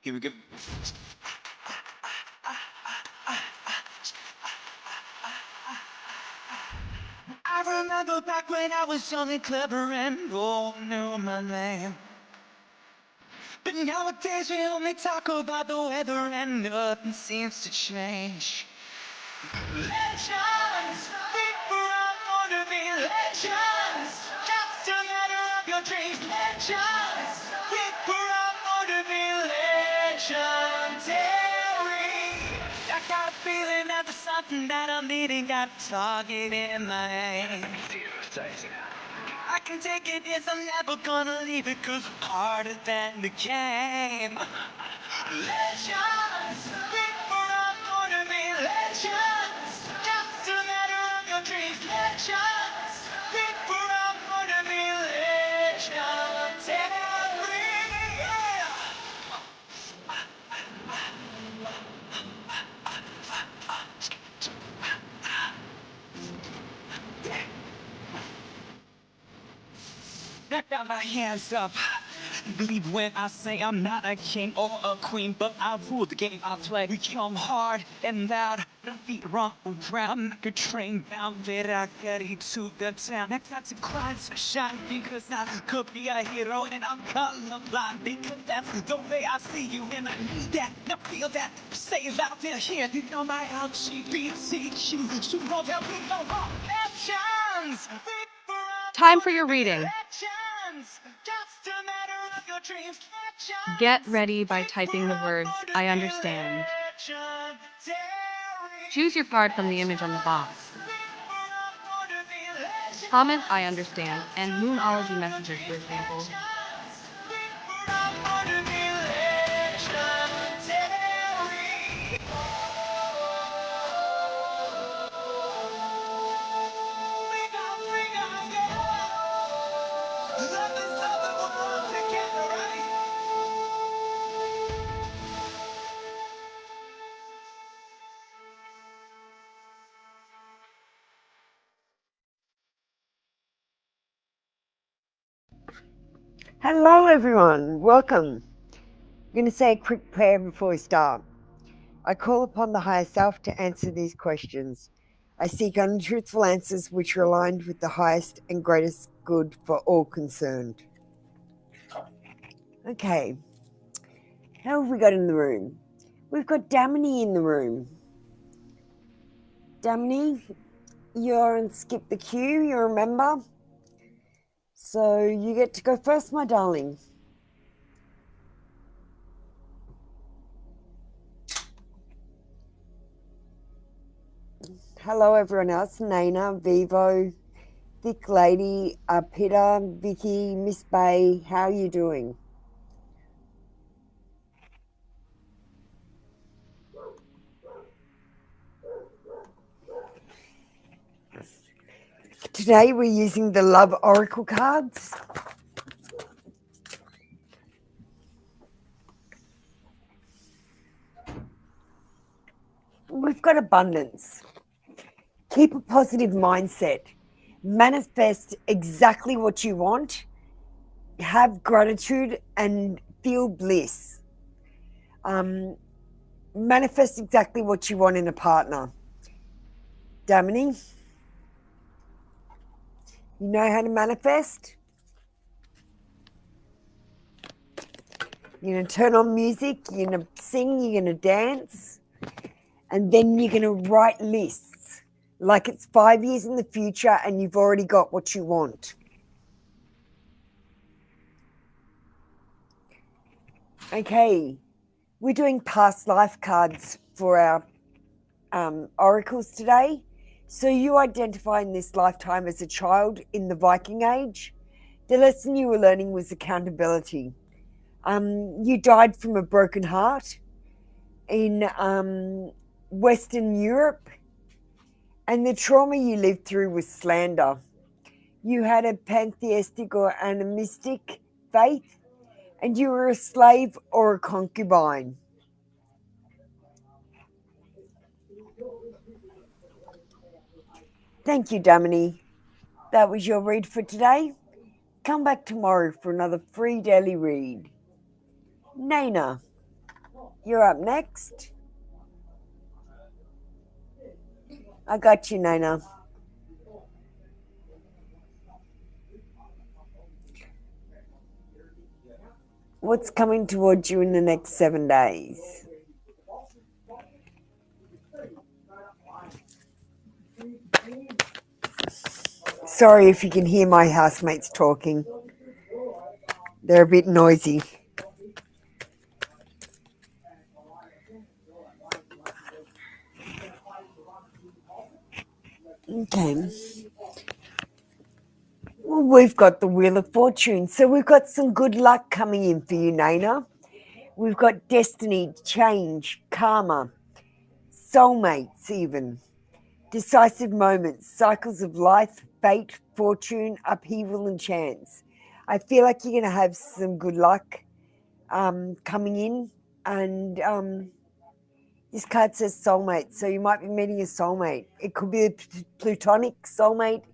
Here we go. I remember back when I was young and clever and all knew my name. But nowadays we only talk about the weather and nothing seems to change. Legends, people are born to be legends. Just a matter of your dreams. Legends, people are born to be legendary. I got a feeling that there's something that I'm needing. Got a target in my hand. I can take it, yes, I'm never gonna leave it, 'cause I'm harder than the game. Legends, people are born to be legends. Just a matter of your dreams. Legends, people are born to be legendary. Yeah. Back down my hands up. Believe when I say I'm not a king or a queen, but I rule the game I play. We come hard and loud, the feet run around like a train bound. That I get to the town. I got to climb to shine because I could be a hero and I'm colorblind because that's the way I see you and I need that. Now feel that. Say it loud there here. You know my LGBTQ. So know that we know our actions. Time for your reading. Get ready by typing the words, I understand. Choose your card from the image on the box. Comment, I understand, and Moonology messages, for example. Hello everyone, welcome. I'm going to say a quick prayer before we start. I call upon the higher self to answer these questions. I seek untruthful answers which are aligned with the highest and greatest good for all concerned. Okay, how have we got in the room? We've got Damini in the room. Damini, you're on Skip the Queue, you remember? So you get to go first, my darling. Hello everyone else, Nana, Vivo, Thick Lady, Peter, Vicky, Miss Bay, how are you doing? Today we're using the Love Oracle cards. We've got abundance. Keep a positive mindset. Manifest exactly what you want. Have gratitude and feel bliss. Manifest exactly what you want in a partner. Damini, you know how to manifest? You're going to turn on music, you're going to sing, you're going to dance, and then you're going to write lists like it's 5 years in the future and you've already got what you want. Okay, we're doing past life cards for our oracles today. So you identify in this lifetime as a child in the Viking Age. The lesson you were learning was accountability. You died from a broken heart in Western Europe, and the trauma you lived through was slander. You had a pantheistic or animistic faith, and you were a slave or a concubine. Thank you, Damini. That was your read for today. Come back tomorrow for another free daily read. Nana. You're up next. I got you, Nina. What's coming towards you in the next 7 days? Sorry if you can hear my housemates talking. They're a bit noisy. Okay. Well, we've got the Wheel of Fortune. So we've got some good luck coming in for you, Nana. We've got destiny, change, karma, soulmates even, decisive moments, cycles of life, fate, fortune, upheaval and chance. I feel like you're going to have some good luck coming in. And this card says soulmate. So you might be meeting a soulmate. It could be a platonic soulmate,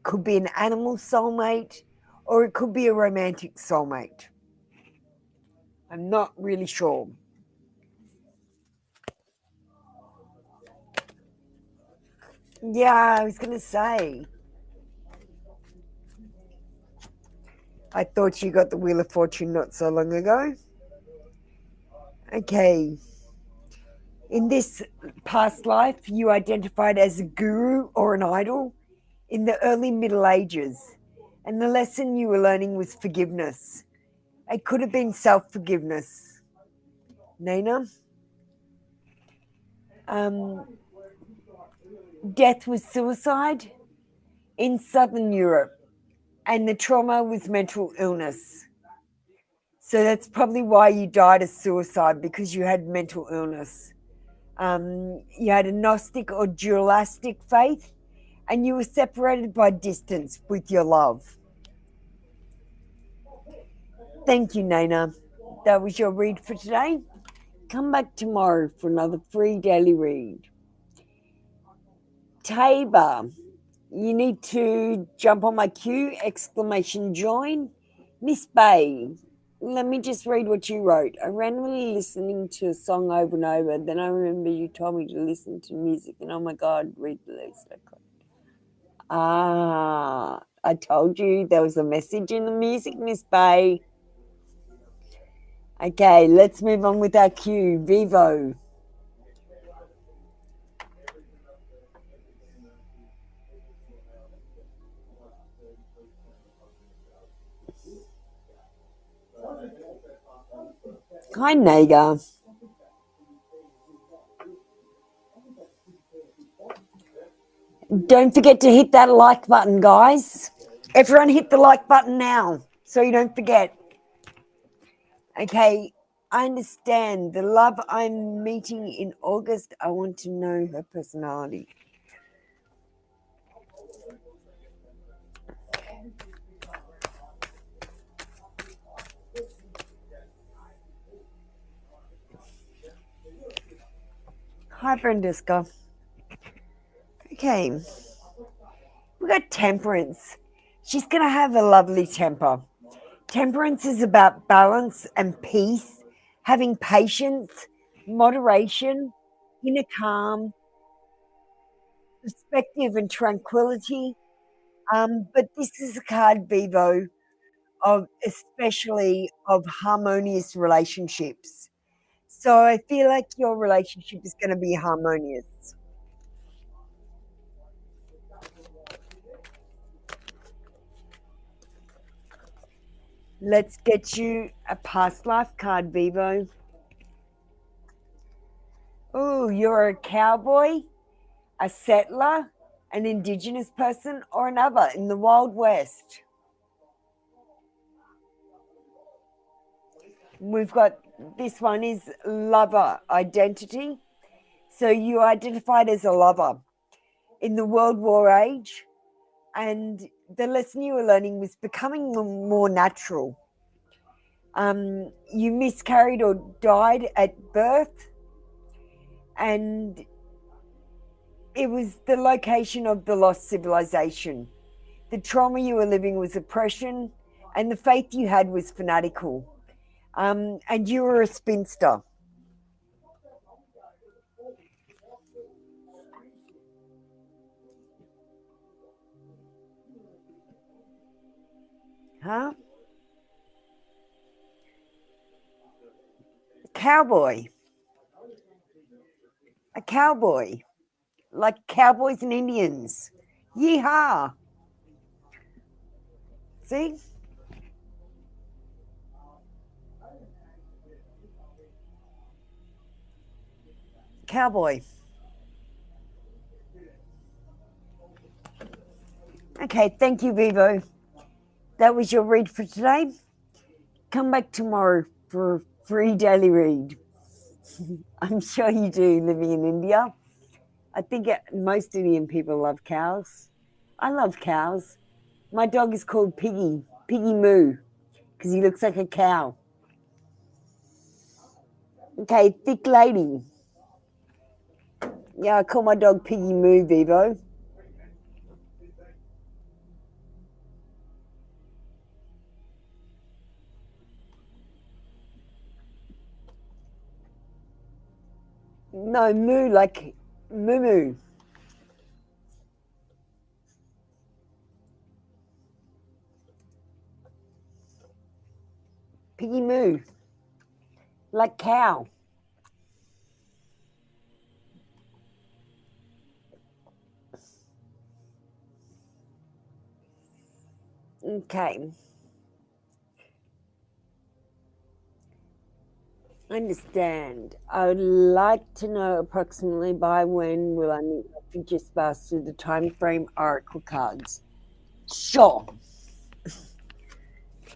could be an animal soulmate, or it could be a romantic soulmate. I'm not really sure. Yeah, I was going to say. I thought you got the Wheel of Fortune not so long ago. Okay. In this past life, you identified as a guru or an idol in the early Middle Ages. And the lesson you were learning was forgiveness. It could have been self-forgiveness. Nina? Death was suicide in Southern Europe. And the trauma was mental illness. So that's probably why you died of suicide, because you had mental illness. You had a Gnostic or dualistic faith, and you were separated by distance with your love. Thank you, Nana. That was your read for today. Come back tomorrow for another free daily read. Tabor, you need to jump on my queue, exclamation join. Miss Bay, let me just read what you wrote. I randomly listening to a song over and over. Then I remember you told me to listen to music, and oh my God, read the lyrics. Ah, I told you there was a message in the music, Miss Bay. Okay, let's move on with our cue. Vivo. Hi, Naga. Don't forget to hit that like button, guys. Everyone hit the like button now so you don't forget. Okay, I understand. The love I'm meeting in August, I want to know her personality. Hi, Brendiska. Okay, we got Temperance. She's going to have a lovely temper. Temperance is about balance and peace, having patience, moderation, inner calm, perspective and tranquility. But this is a card, Vivo, of especially of harmonious relationships. So I feel like your relationship is going to be harmonious. Let's get you a past life card, Vivo. Oh, you're a cowboy, a settler, an indigenous person, or another in the Wild West. We've got this one is lover identity. So you identified as a lover in the World War age, and the lesson you were learning was becoming more natural. You miscarried or died at birth, and it was the location of the lost civilization. The trauma you were living was oppression, and the faith you had was fanatical. And you were a spinster. Huh? Cowboy. A cowboy. Like cowboys and Indians. Yeehaw. See? Cowboy. Okay, thank you, Vivo. That was your read for today. Come back tomorrow for a free daily read. I'm sure you do, living in India. I think most Indian people love cows. I love cows. My dog is called Piggy, Piggy Moo, because he looks like a cow. Okay, thick lady. Yeah, I call my dog Piggy Moo, Vivo. No, moo, like moo moo. Piggy moo, like cow. Okay. Understand. I would like to know approximately by when will I need my future spouse through the time frame oracle cards. Sure.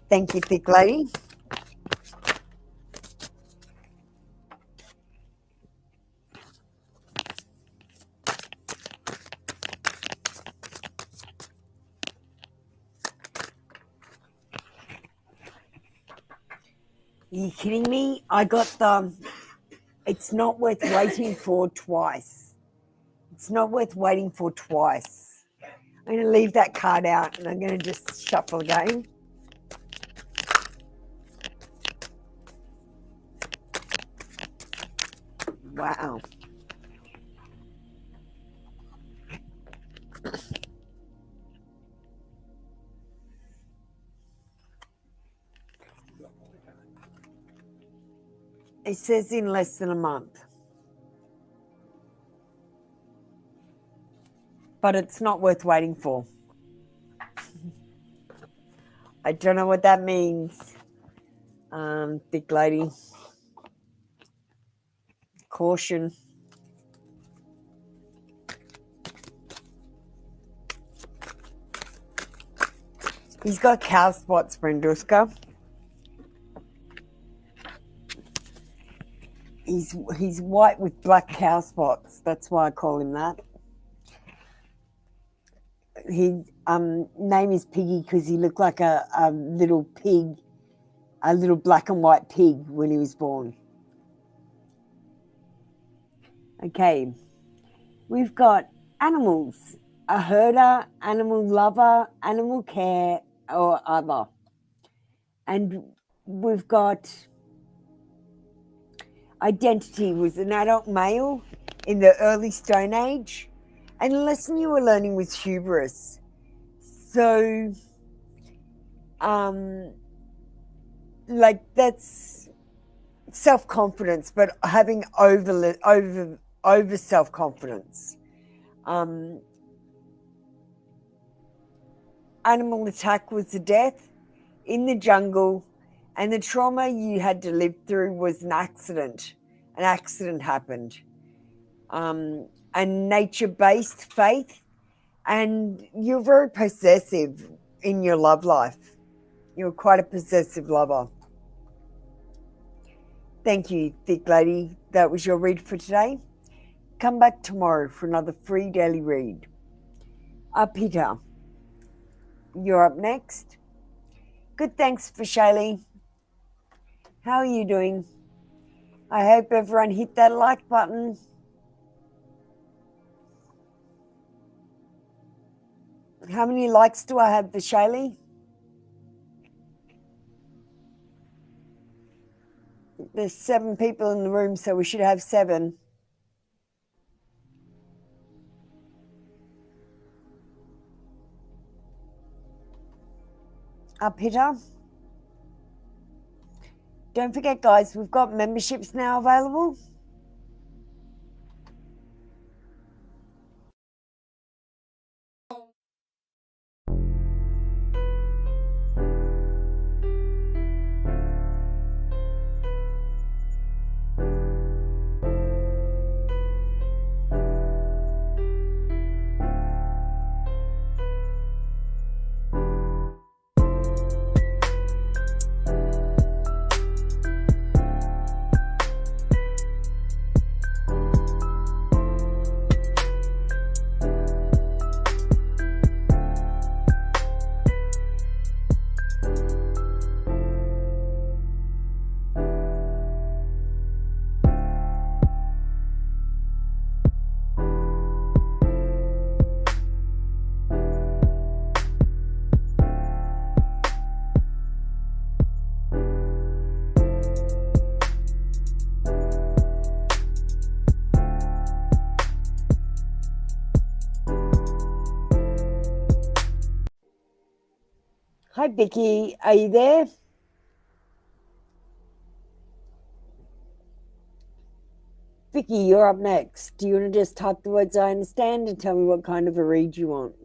Thank you, thick lady. Are you kidding me? I got the it's not worth waiting for twice. It's not worth waiting for twice. I'm going to leave that card out and I'm going to just shuffle again. Wow. It says in less than a month. But it's not worth waiting for. I don't know what that means, big lady. Caution. He's got cow spots, Brenduska. He's white with black cow spots. That's why I call him that. His name is Piggy because he looked like a little pig, a little black and white pig when he was born. Okay, we've got animals, a herder, animal lover, animal care, or other. And we've got identity was an adult male in the early Stone Age, and the lesson you were learning was hubris. So, like that's self-confidence, but having over self-confidence. Animal attack was the death in the jungle, and the trauma you had to live through was an accident. An accident happened. A nature-based faith, and you're very possessive in your love life. You're quite a possessive lover. Thank you, thick lady. That was your read for today. Come back tomorrow for another free daily read. Peter, you're up next. Good, thanks for Shaylee. How are you doing? I hope everyone hit that like button. How many likes do I have for Shaylee? There's 7 people in the room, so we should have 7. up hitter. Don't forget, guys, we've got memberships now available. Hi, Vicky. Are you there? Vicky, you're up next. Do you want to just type the words I understand and tell me what kind of a read you want?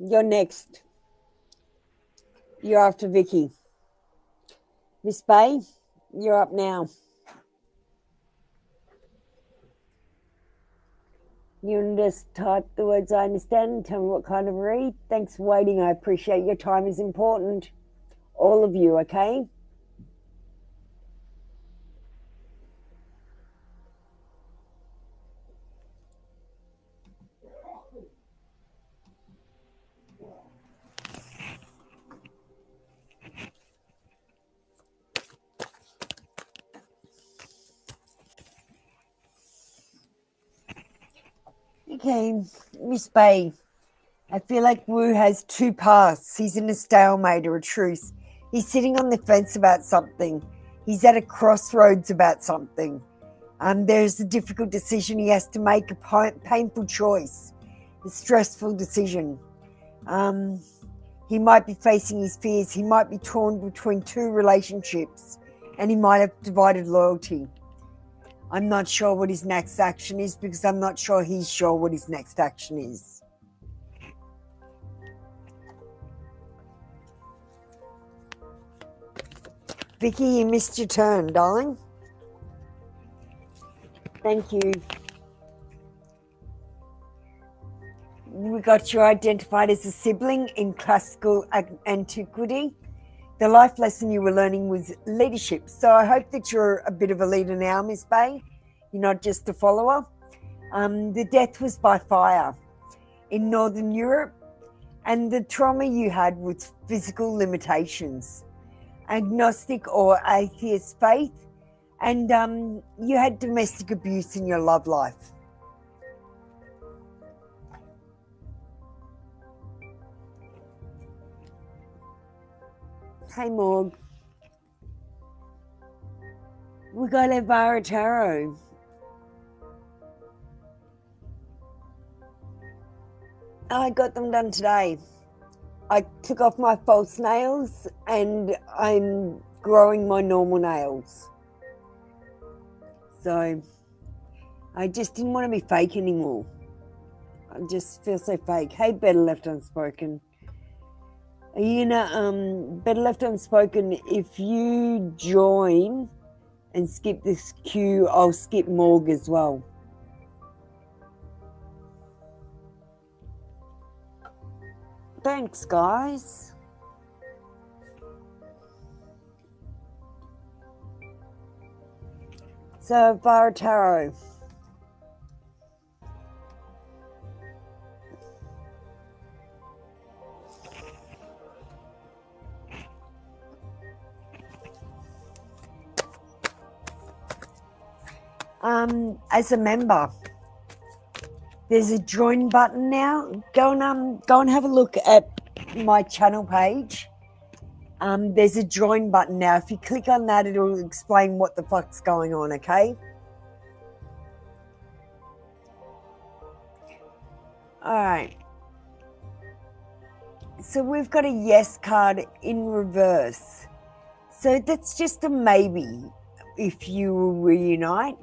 You're next. You're after Vicky. Miss Bay, you're up now. You can just type the words I understand and tell me what kind of read. Thanks for waiting. I appreciate your time is important. All of you, okay? Okay, Miss Bay, I feel like Wu has two paths. He's in a stalemate or a truce. He's sitting on the fence about something. He's at a crossroads about something. There's a difficult decision he has to make, a painful choice, a stressful decision. He might be facing his fears. He might be torn between two relationships, and he might have divided loyalty. I'm not sure what his next action is because I'm not sure he's sure what his next action is. Vicky, you missed your turn, darling. Thank you. We got you identified as a sibling in classical antiquity. The life lesson you were learning was leadership. So I hope that you're a bit of a leader now, Miss Bay. You're not just a follower. The death was by fire in Northern Europe, and the trauma you had was physical limitations, agnostic or atheist faith, and you had domestic abuse in your love life. Hey, Morg. We got a BERTIE. I got them done today. I took off my false nails and I'm growing my normal nails. So I just didn't want to be fake anymore. I just feel so fake. Hey, Better Left Unspoken. Are you gonna, Better Left Unspoken, if you join and skip this queue, I'll skip Morg as well. Thanks, guys. So, BERTIE. As a member, There's a join button now. Go and have a look at my channel page. There's a join button now. If you click on that, it'll explain what the fuck's going on, okay? All right. So we've got a yes card in reverse. So that's just a maybe if you will reunite.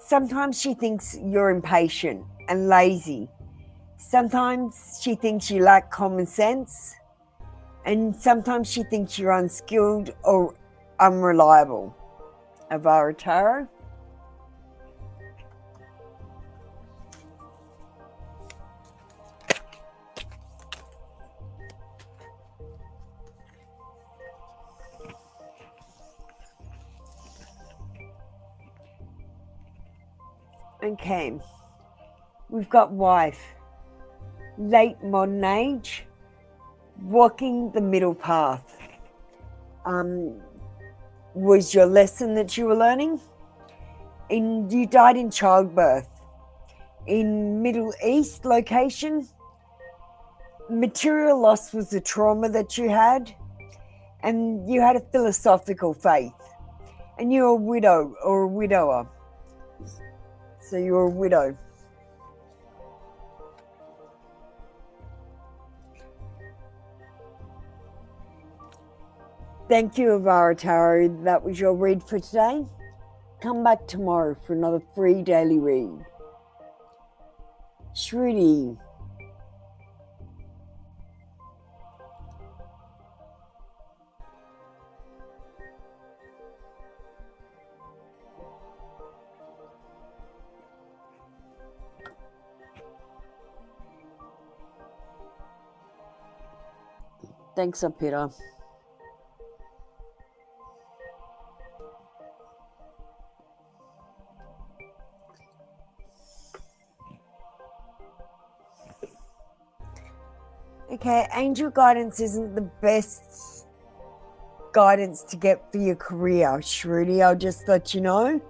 Sometimes she thinks you're impatient and lazy. Sometimes she thinks you lack common sense. And sometimes she thinks you're unskilled or unreliable. Avara Tarot. Okay, we've got wife, late modern age, walking the middle path. Was your lesson that you were learning? You died in childbirth. In Middle East location, material loss was the trauma that you had, and you had a philosophical faith, and you're a widow or a widower. So you're a widow. Thank you, Avara Tarot. That was your read for today. Come back tomorrow for another free daily read. Trinity. Thanks, Peter. Okay, angel guidance isn't the best guidance to get for your career, Shruti. I'll just let you know.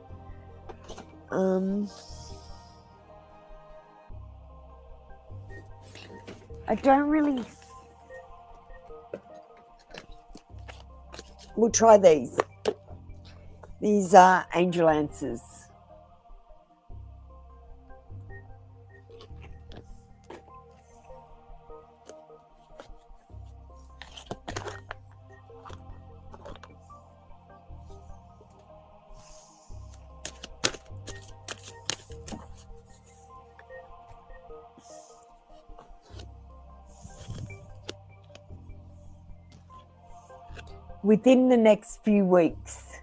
I don't really... We'll try these. These are angel answers. Within the next few weeks.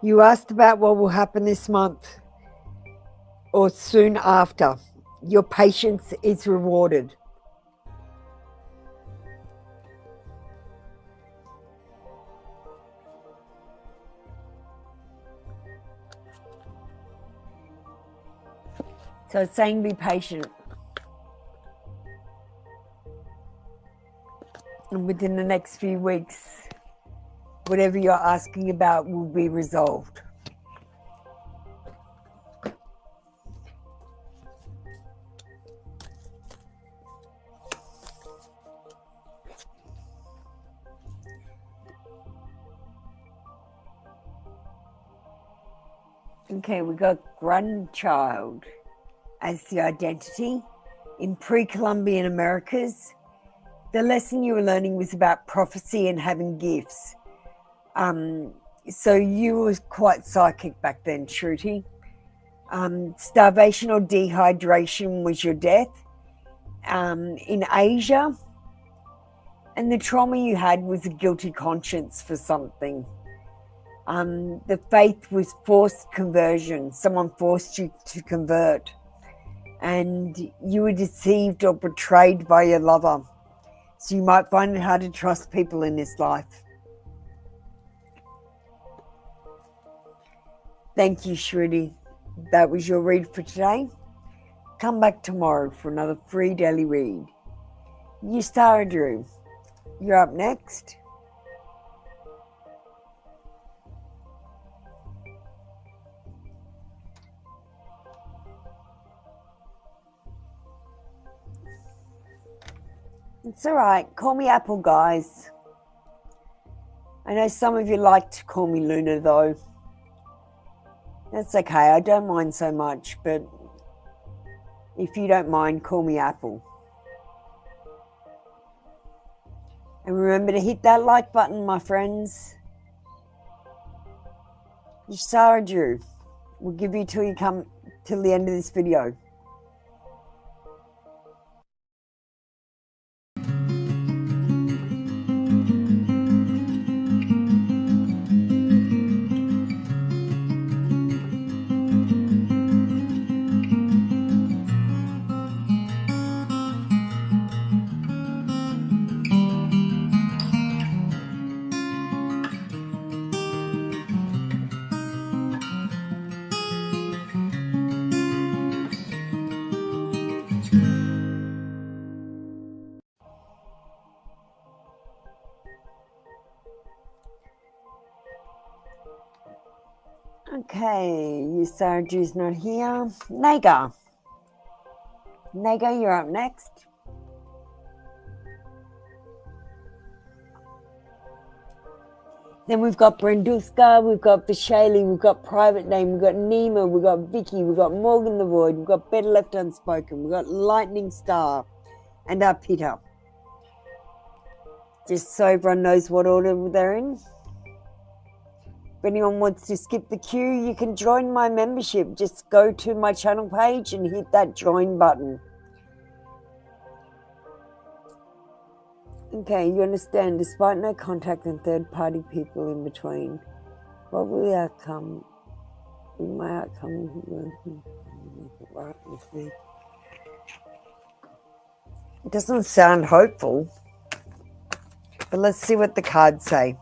You asked about what will happen this month or soon after. Your patience is rewarded. So it's saying be patient. And within the next few weeks, whatever you're asking about will be resolved. Okay, we got grandchild as the identity. In pre-Columbian Americas, the lesson you were learning was about prophecy and having gifts. So you were quite psychic back then, Shruti. Starvation or dehydration was your death. In Asia, and the trauma you had was a guilty conscience for something. The faith was forced conversion. Someone forced you to convert. And you were deceived or betrayed by your lover. So you might find it hard to trust people in this life. Thank you, Shruti. that was your read for today. Come back tomorrow for another free daily read. You, Sarah Drew, you're up next. It's all right. Call me Apple, guys. I know some of you like to call me Luna, though. That's okay. I don't mind so much, but if you don't mind, call me Apple. And remember to hit that like button, my friends. You're Sarah Drew. We'll give you till the end of this video. Okay, you Sarah Drew's not here. Naga, you're up next. Then we've got Brenduska, we've got Vishali, we've got Private Name, we've got Nima, we've got Vicky, we've got Morgan the Void, we've got Better Left Unspoken, we've got Lightning Star, and our Peter. Just so everyone knows what order they're in. If anyone wants to skip the queue, you can join my membership. Just go to my channel page and hit that join button. Okay, you understand, despite no contact and third-party people in between, what will the outcome, will my outcome make it right with me? It doesn't sound hopeful, but let's see what the cards say.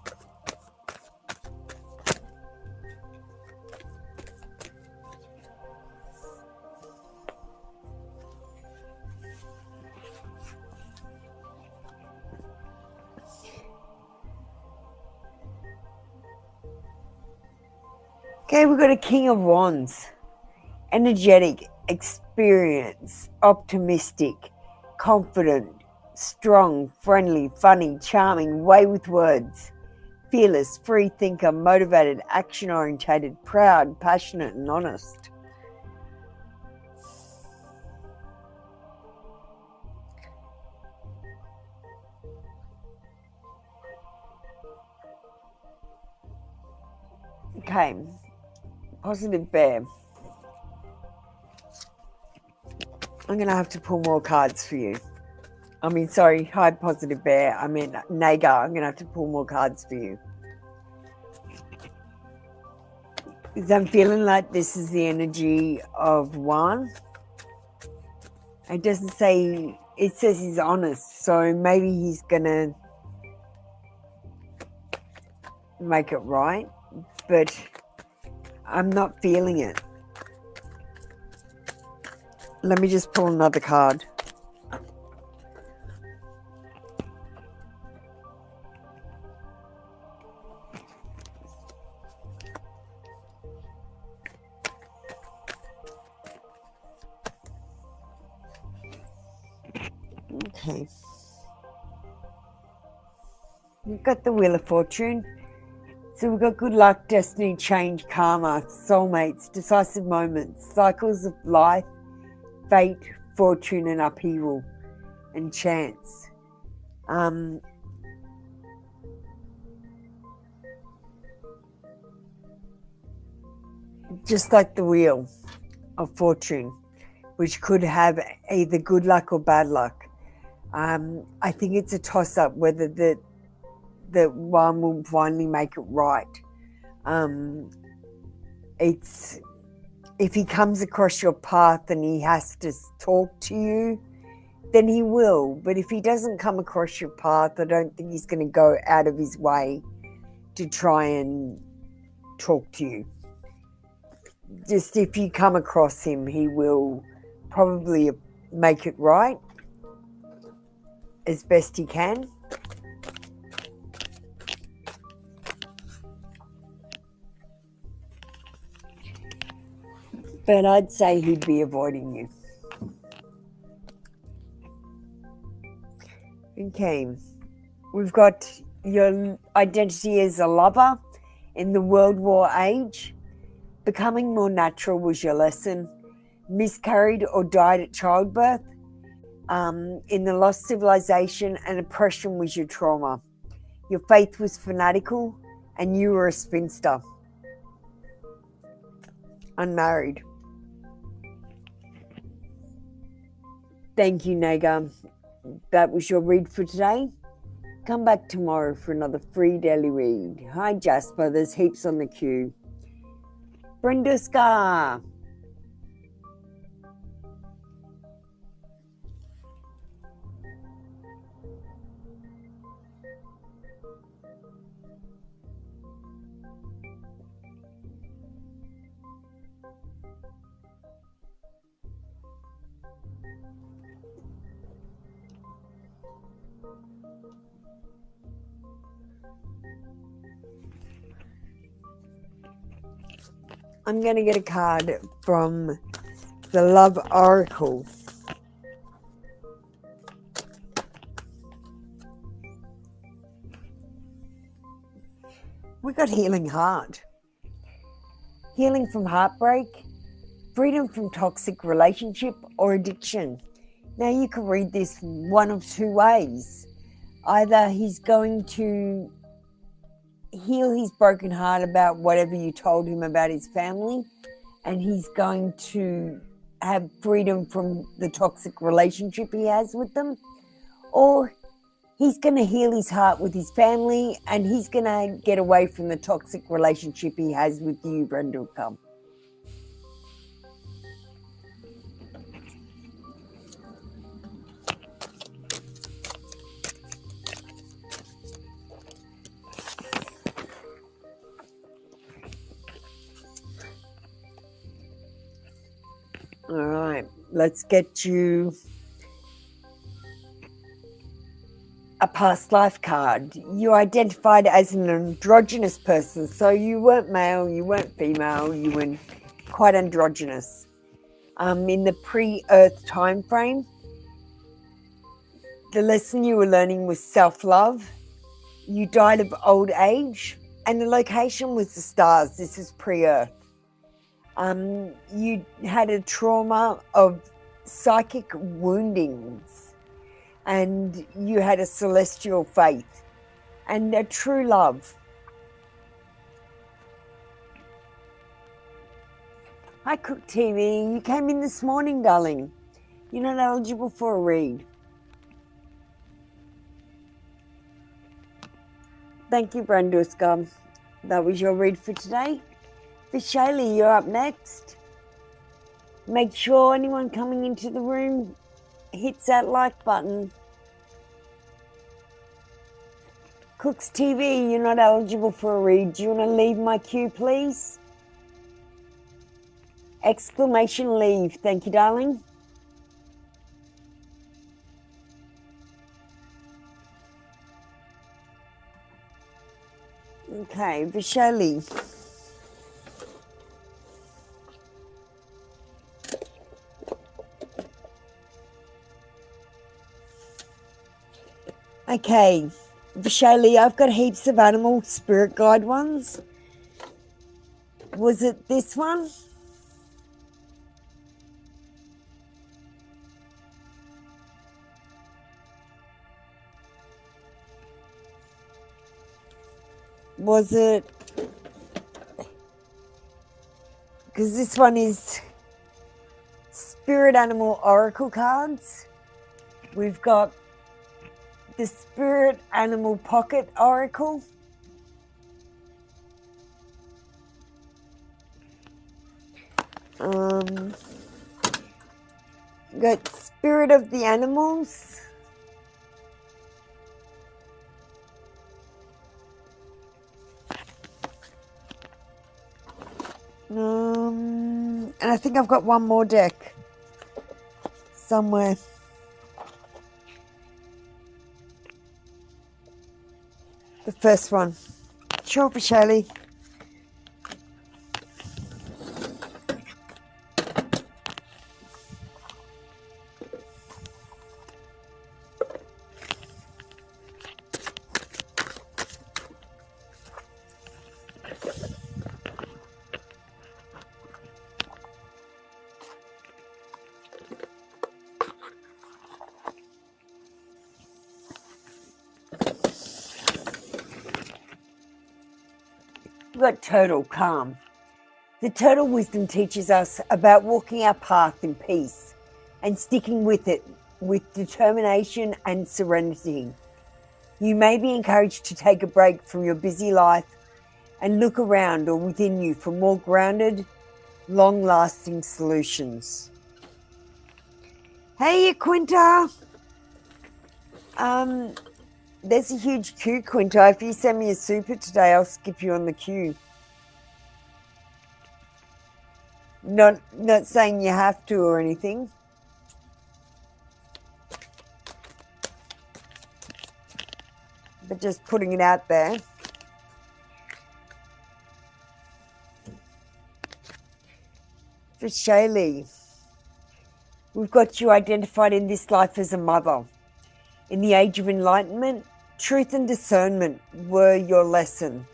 Okay, we've got a King of Wands. Energetic, experienced, optimistic, confident, strong, friendly, funny, charming, way with words, fearless, free thinker, motivated, action-orientated, proud, passionate, and honest. Okay, Positive Bear. I'm going to have to pull more cards for you. Hi, Positive Bear. Naga. I'm going to have to pull more cards for you. Because I'm feeling like this is the energy of one. It doesn't say, it says he's honest. So maybe he's going to make it right. But I'm not feeling it. Let me just pull another card. Okay. We've got the Wheel of Fortune. So we've got good luck, destiny, change, karma, soulmates, decisive moments, cycles of life, fate, fortune, and upheaval, and chance. Just like the Wheel of Fortune, which could have either good luck or bad luck. I think it's a toss-up whether that one will finally make it right. It's if he comes across your path and he has to talk to you, then he will. But if he doesn't come across your path, I don't think he's going to go out of his way to try and talk to you. just if you come across him, he will probably make it right as best he can. But I'd say he'd be avoiding you. Okay, we've got your identity as a lover in the World War age. Becoming more natural was your lesson. Miscarried or died at childbirth. In the lost civilization and oppression was your trauma. Your faith was fanatical and you were a spinster. Unmarried. Thank you, Naga. That was your read for today. Come back tomorrow for another free daily read. Hi, Jasper. There's heaps on the queue. Brenduska. I'm going to get a card from the Love Oracle. We got Healing Heart. Healing from heartbreak, freedom from toxic relationship or addiction. Now you can read this one of two ways. Either he's going to heal his broken heart about whatever you told him about his family, and he's going to have freedom from the toxic relationship he has with them, or he's going to heal his heart with his family and he's going to get away from the toxic relationship he has with you, Brenda. Come. All right, let's get you a past life card. You identified as an androgynous person, so you weren't male, you weren't female, you were quite androgynous. In the pre-Earth time frame, the lesson you were learning was self-love. You died of old age, and the location was the stars. This is pre-Earth. You had a trauma of psychic woundings, and you had a celestial faith and a true love. Hi, Cook TV. You came in this morning, darling. You're not eligible for a read. Thank you, Branduska. That was your read for today. Shaylee, you're up next. Make sure anyone coming into the room hits that like button. Cooks TV, you're not eligible for a read. Do you want to leave my queue, please? Exclamation leave. Thank you, darling. Okay, Vishali. Okay, Vishali, I've got heaps of animal spirit guide ones. Was it this one? Was it? Because this one is Spirit Animal Oracle cards. We've got the Spirit Animal Pocket Oracle. Got Spirit of the Animals. And I think I've got one more deck somewhere. The first one. Sure, Shelley. We've got Turtle, calm. The turtle wisdom teaches us about walking our path in peace and sticking with it with determination and serenity. You may be encouraged to take a break from your busy life and look around or within you for more grounded, long-lasting solutions. Hey, Quinta! There's a huge queue, Quinta. If you send me a super today, I'll skip you on the queue. Not saying you have to or anything. But just putting it out there. For Shaylee, we've got you identified in this life as a mother. In the age of enlightenment, truth and discernment were your lesson.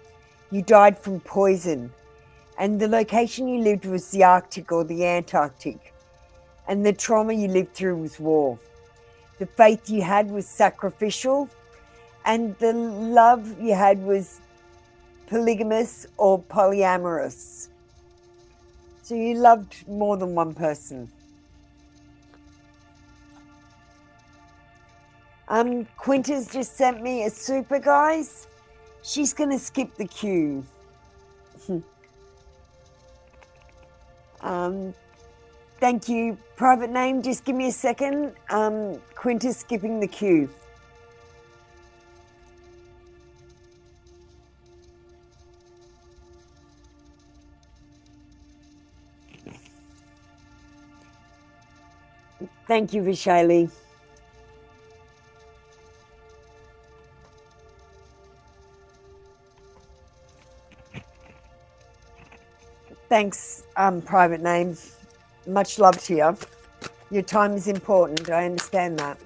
You died from poison, and the location you lived was the Arctic or the Antarctic, and the trauma you lived through was war. The faith you had was sacrificial, and the love you had was polygamous or polyamorous. So you loved more than one person. Quinta's just sent me a super, guys. She's going to skip the queue. Thank you. Private name, just give me a second. Quinta's skipping the queue. Thank you, Vishali. Thanks, private name. Much love to you. Your time is important. I understand that.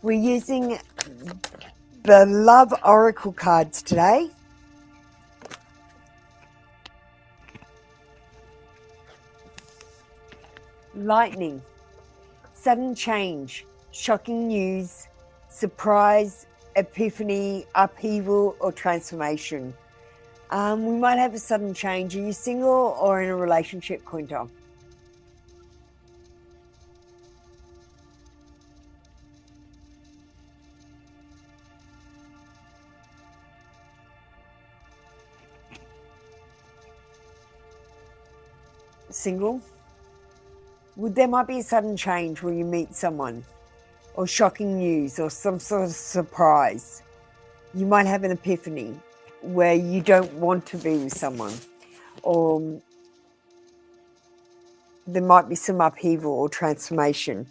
We're using the Love Oracle cards today. Lightning, sudden change, shocking news, surprise, epiphany, upheaval, or transformation. We might have a sudden change. Are you single or in a relationship, Quinta? Single? There might be a sudden change when you meet someone, or shocking news, or some sort of surprise. You might have an epiphany where you don't want to be with someone, or there might be some upheaval or transformation.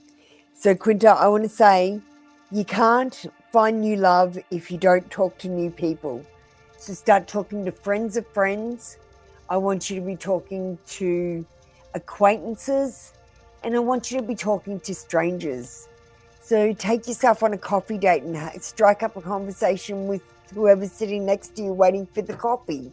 So, Quinta, I want to say you can't find new love if you don't talk to new people. So start talking to friends of friends. I want you to be talking to acquaintances, and I want you to be talking to strangers. So take yourself on a coffee date and strike up a conversation with whoever's sitting next to you waiting for the coffee.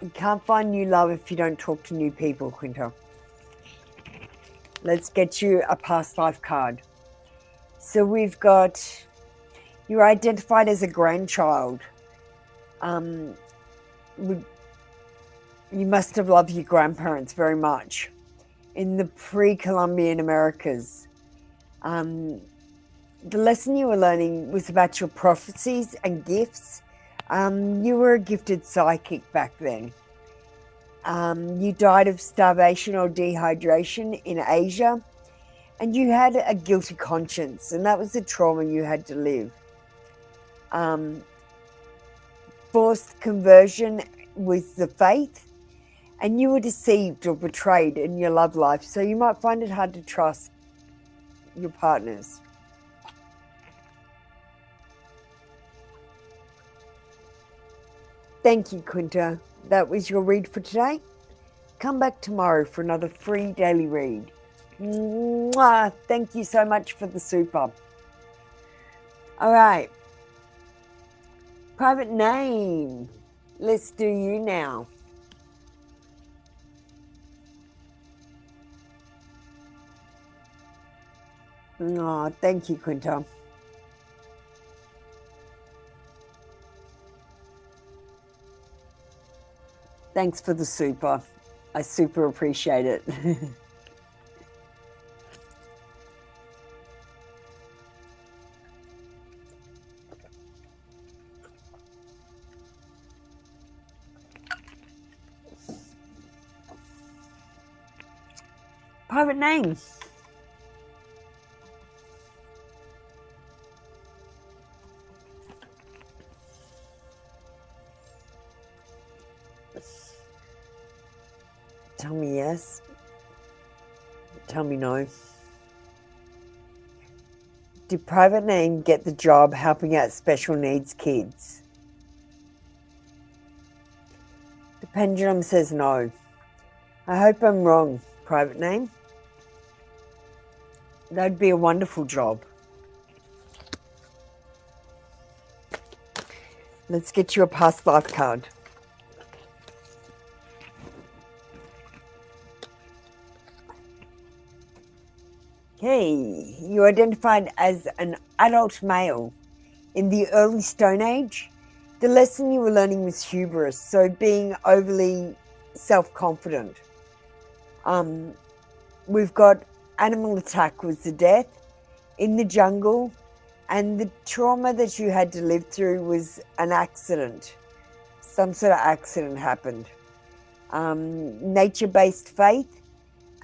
You can't find new love if you don't talk to new people, Quinta. Let's get you a past life card. So we've got, you're identified as a grandchild. You must have loved your grandparents very much in the pre-Columbian Americas. The lesson you were learning was about your prophecies and gifts. You were a gifted psychic back then. You died of starvation or dehydration in Asia, and you had a guilty conscience, and that was the trauma you had to live. Forced conversion with the faith, and you were deceived or betrayed in your love life, so you might find it hard to trust your partners. Thank you, Quinta. That was your read for today. Come back tomorrow for another free daily read. Mwah! Thank you so much for the super. All right. Private name. Let's do you now. Oh, thank you, Quinta. Thanks for the super. I super appreciate it. Private name. Tell me yes. Tell me no. Did private name get the job helping out special needs kids? The pendulum says no. I hope I'm wrong, private name. That'd be a wonderful job. Let's get you a past life card. Okay, you identified as an adult male. In the early Stone Age, the lesson you were learning was hubris, so being overly self-confident. We've got animal attack was the death in the jungle, and the trauma that you had to live through was an accident. Some sort of accident happened. Nature-based faith,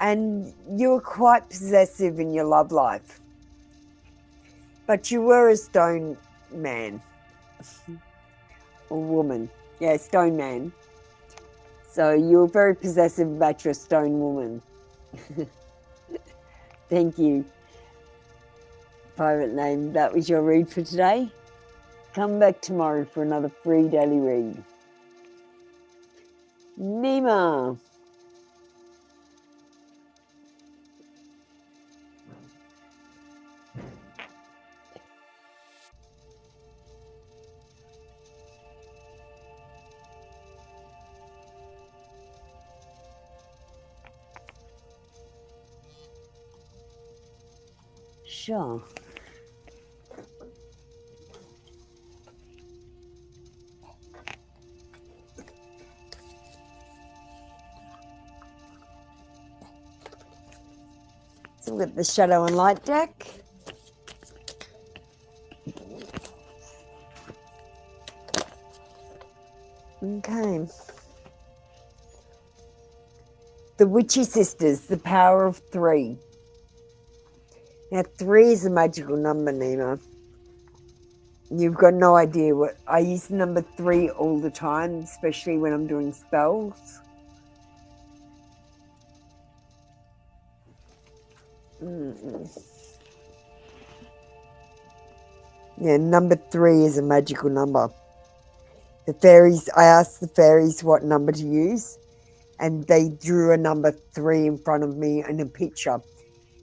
and you were quite possessive in your love life. But you were a stone man. Or woman. Yeah, stone man. So you were very possessive about your stone woman. Thank you. Private name, that was your read for today. Come back tomorrow for another free daily read. Nima. Sure. So we've got the shadow and light deck. Okay. The Witchy Sisters, the power of 3. Now, 3 is a magical number, Nima. You've got no idea what... I use the number 3 all the time, especially when I'm doing spells. Yeah, number 3 is a magical number. The fairies... I asked the fairies what number to use, and they drew a number 3 in front of me in a picture.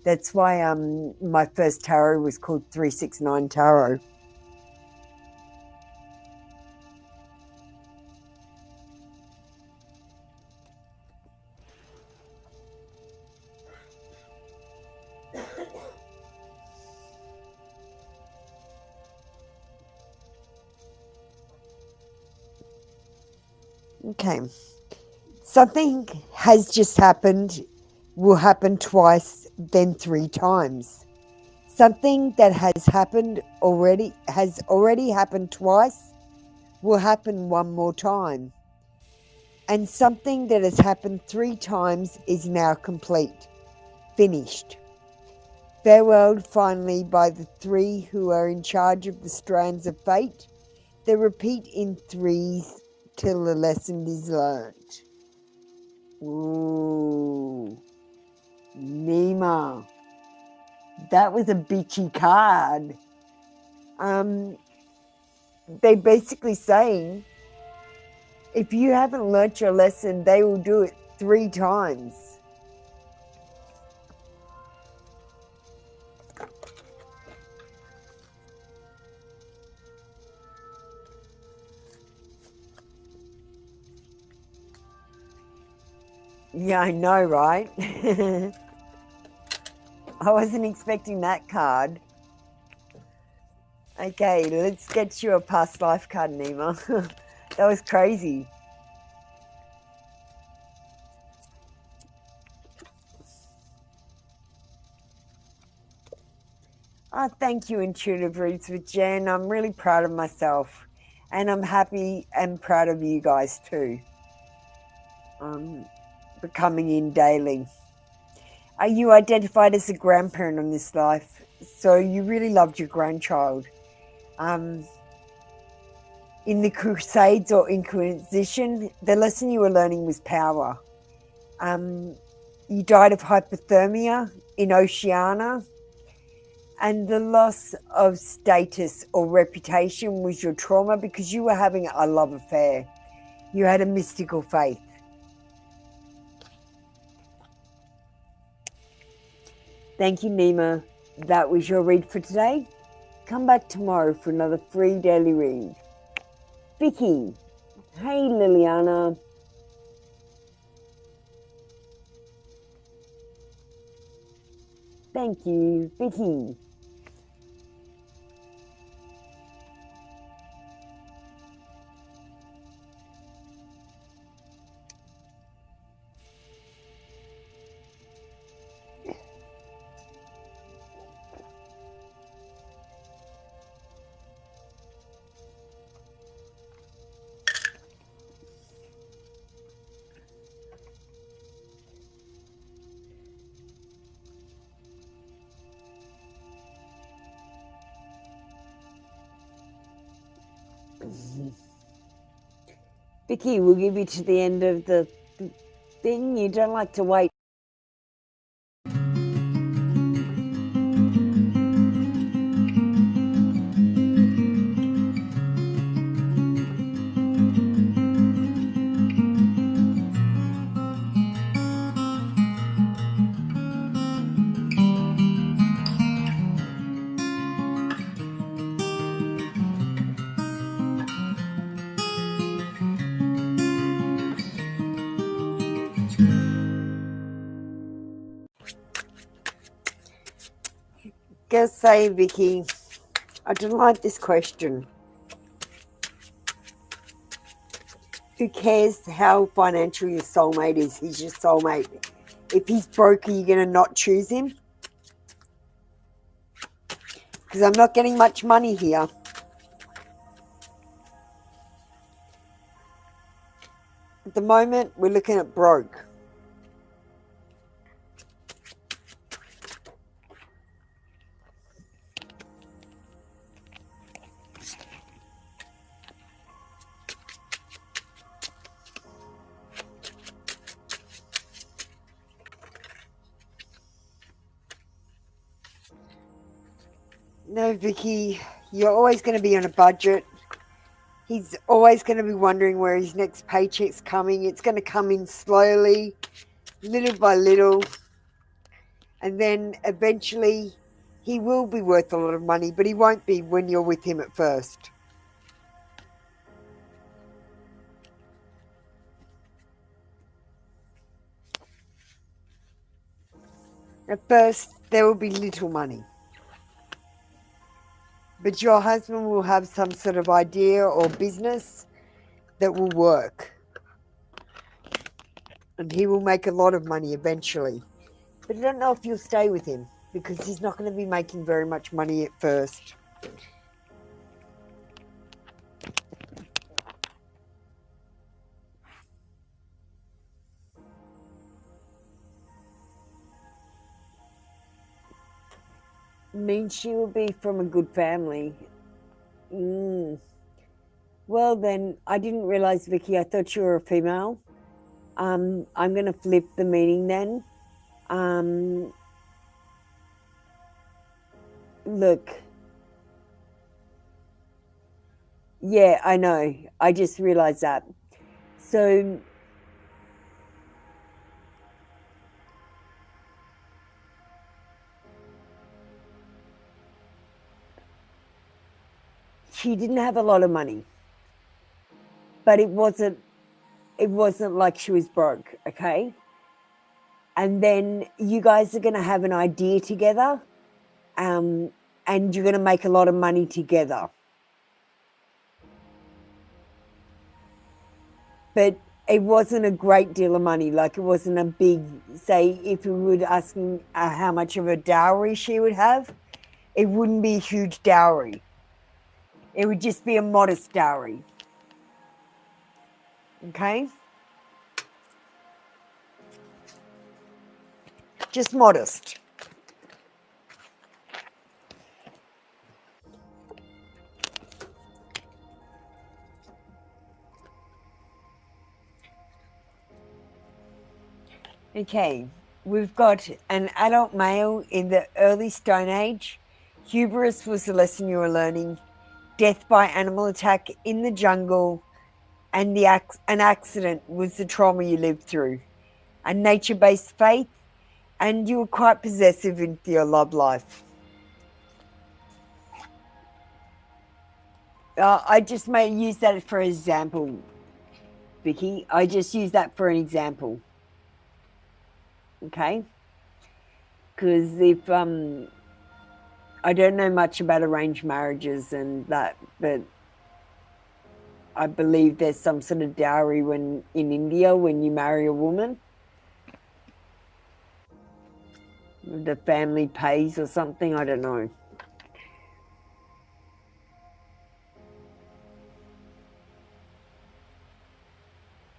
That's why my first tarot was called 369 Tarot. Okay. Something has just happened, will happen twice, then 3 times. Something that has happened already, has already happened twice, will happen one more time. And something that has happened 3 times is now complete. Finished. Farewelled finally by the 3 who are in charge of the strands of fate. They repeat in 3s till the lesson is learned. Ooh. Nima. That was a bitchy card. They basically saying, if you haven't learnt your lesson, they will do it 3 times. Yeah, I know, right? I wasn't expecting that card. Okay, let's get you a past life card, Nima. That was crazy. Oh, thank you, Intuitive Reads with Jen. I'm really proud of myself. And I'm happy and proud of you guys too. For coming in daily. Are you identified as a grandparent in this life? So you really loved your grandchild. In the Crusades or Inquisition, the lesson you were learning was power. You died of hypothermia in Oceania, and the loss of status or reputation was your trauma because you were having a love affair. You had a mystical faith. Thank you, Nima. That was your read for today. Come back tomorrow for another free daily read. Vicky. Hey, Liliana. Thank you, Vicky. Vicky, we'll give you to the end of the thing. You don't like to wait. Gotta say, Vicky, I didn't like this question. Who cares how financial your soulmate is? He's your soulmate. If he's broke, are you going to not choose him? Because I'm not getting much money here. At the moment, we're looking at broke. No, Vicky, you're always going to be on a budget. He's always going to be wondering where his next paycheck's coming. It's going to come in slowly, little by little. And then eventually he will be worth a lot of money, but he won't be when you're with him at first. At first, there will be little money. But your husband will have some sort of idea or business that will work. And he will make a lot of money eventually. But I don't know if you'll stay with him because he's not going to be making very much money at first. means she will be from a good family. Well, then, I didn't realize, Vicky, I thought you were a female. I'm going to flip the meaning then. Look. Yeah, I know. I just realized that. So she didn't have a lot of money, but it wasn't like she was broke, okay? And then you guys are going to have an idea together, and you're going to make a lot of money together. But it wasn't a great deal of money. Like, it wasn't a big, say, if you were asking how much of a dowry she would have, it wouldn't be a huge dowry. It would just be a modest dowry. Okay? Just modest. Okay, we've got an adult male in the early Stone Age. Hubris was the lesson you were learning. Death by animal attack in the jungle, and an accident was the trauma you lived through. A nature-based faith, and you were quite possessive in your love life. I just may use that for example, Vicky. I just use that for an example. Okay? Because if I don't know much about arranged marriages and that, but I believe there's some sort of dowry in India when you marry a woman. The family pays or something, I don't know.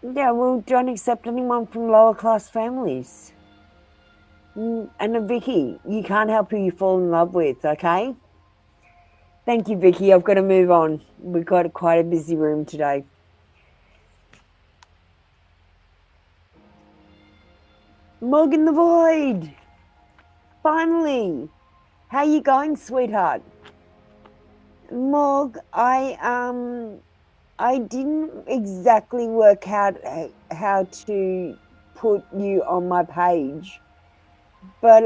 Yeah, well, don't accept anyone from lower class families. And Vicky, you can't help who you fall in love with, okay? Thank you, Vicky. I've got to move on. We've got quite a busy room today. Morgan the Void! Finally! How you going, sweetheart? Morg, I didn't exactly work out how to put you on my page, but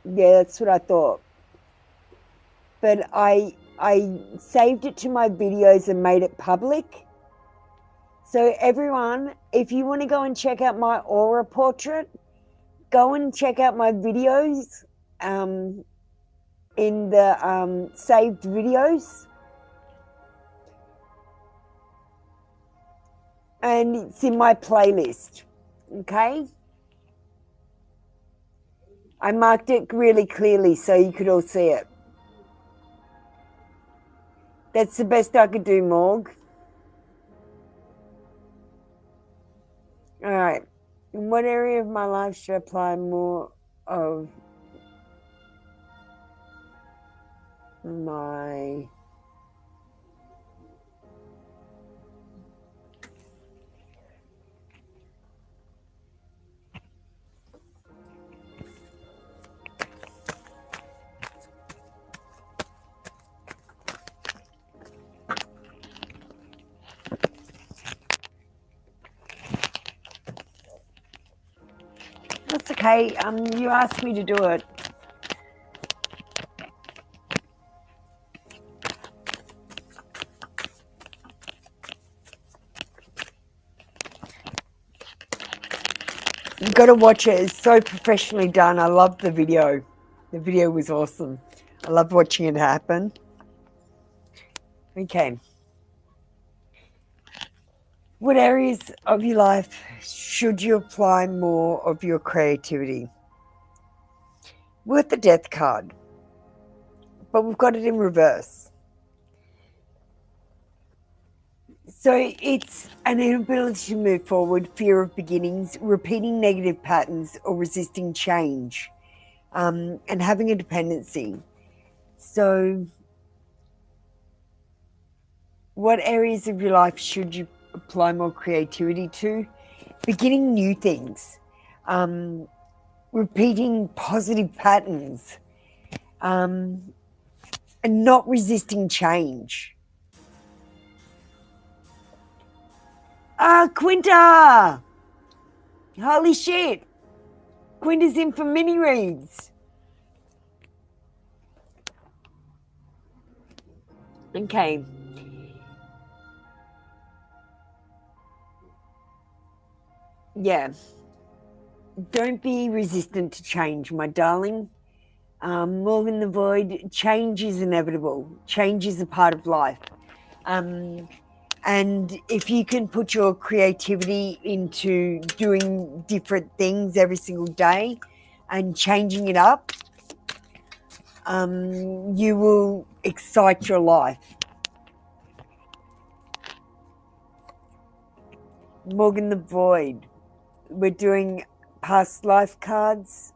yeah, that's what I thought. But I saved it to my videos and made it public. So everyone, if you want to go and check out my aura portrait, go and check out my videos in the saved videos. And it's in my playlist, okay? I marked it really clearly so you could all see it. That's the best I could do, Morg. All right. In what area of my life should I apply more of my... That's okay. You asked me to do it. You got to watch it. It's so professionally done. I love the video. The video was awesome. I love watching it happen. Okay. What areas of your life should you apply more of your creativity? With the Death card, but we've got it in reverse. So it's an inability to move forward, fear of beginnings, repeating negative patterns, or resisting change, and having a dependency. So what areas of your life should you apply more creativity to? Beginning new things, repeating positive patterns, and not resisting change. Quinta! Holy shit! Quinta's in for mini reads. Okay. Yeah. Don't be resistant to change, my darling. Morgan the Void, change is inevitable. Change is a part of life. And if you can put your creativity into doing different things every single day and changing it up, you will excite your life. Morgan the Void, we're doing past life cards.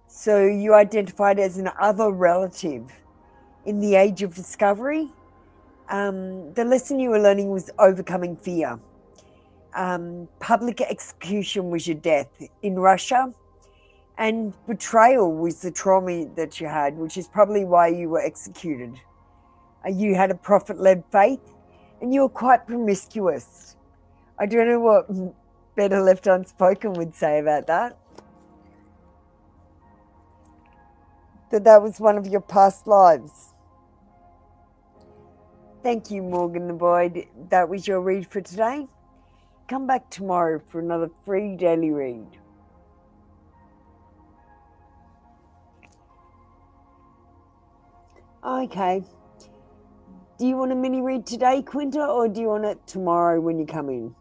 So you identified as an other relative in the age of discovery. The lesson you were learning was overcoming fear. Public execution was your death in Russia, and betrayal was the trauma that you had, which is probably why you were executed. You had a prophet-led faith, and you were quite promiscuous. I don't know what Better Left Unspoken would say about that. That was one of your past lives. Thank you, Morgan the Void. That was your read for today. Come back tomorrow for another free daily read. Okay. Do you want a mini read today, Quinta, or do you want it tomorrow when you come in?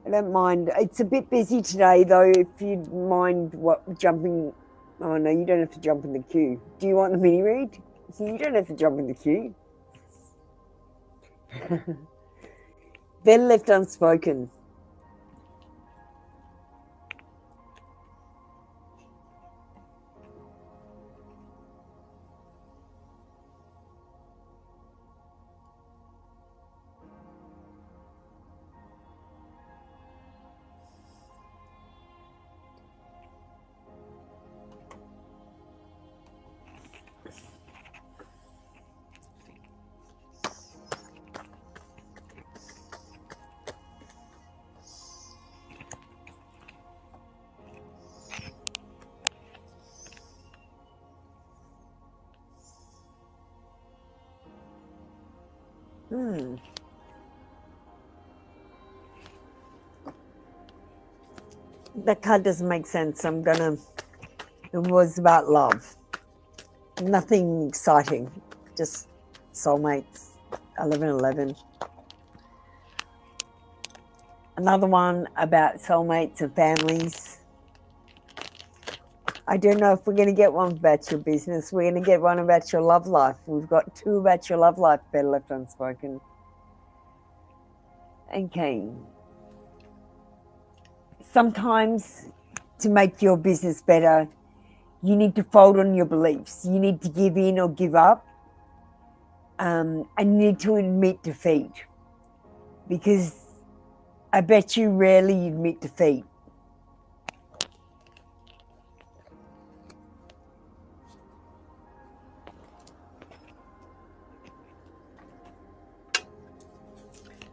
I don't mind. It's a bit busy today, though, if you'd mind jumping. Oh, no, you don't have to jump in the queue. Do you want the mini read? You don't have to jump in the queue. Then Left Unspoken. That card doesn't make sense. It was about love. Nothing exciting. Just soulmates. 1111. Another one about soulmates and families. I don't know if we're going to get one about your business. We're going to get one about your love life. We've got two about your love life, Better Left Unspoken. Okay. Sometimes to make your business better, you need to fold on your beliefs. You need to give in or give up. And you need to admit defeat. Because I bet you rarely admit defeat.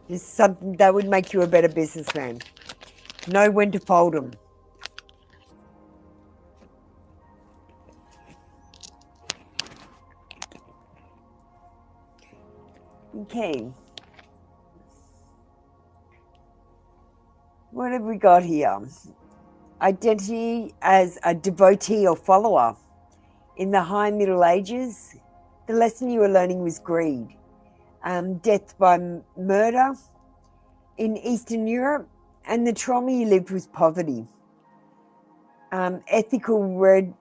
It's something that would make you a better businessman. Know when to fold them. Okay. What have we got here? Identity as a devotee or follower. In the high Middle Ages, the lesson you were learning was greed. Death by murder in Eastern Europe, and the trauma you lived was poverty. Ethical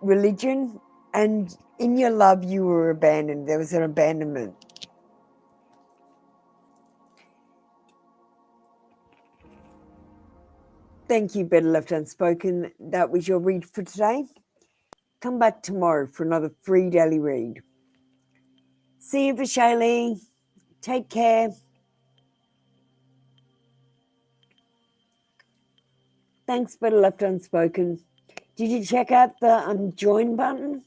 religion, and in your love you were abandoned. There was an abandonment. Thank you, Better Left Unspoken. That was your read for today. Come back tomorrow for another free daily read. See you, Vishali. Take care. Thanks, Better Left Unspoken. Did you check out the join button?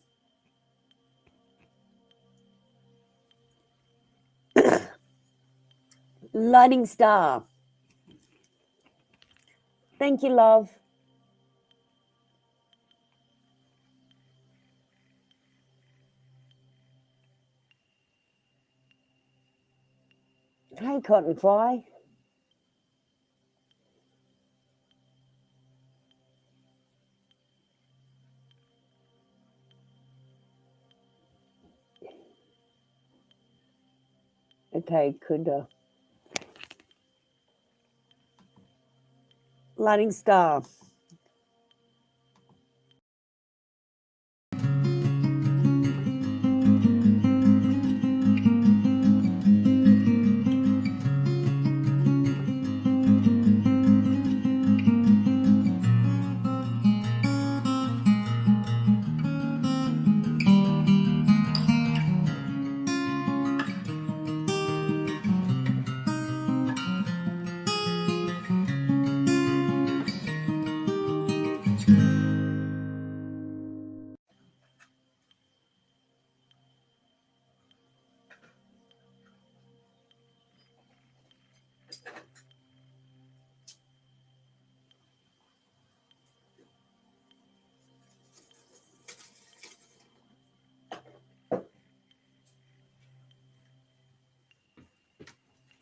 Lighting Star. Thank you, love. Hey, Cottonfly. Okay, could Lighting Star.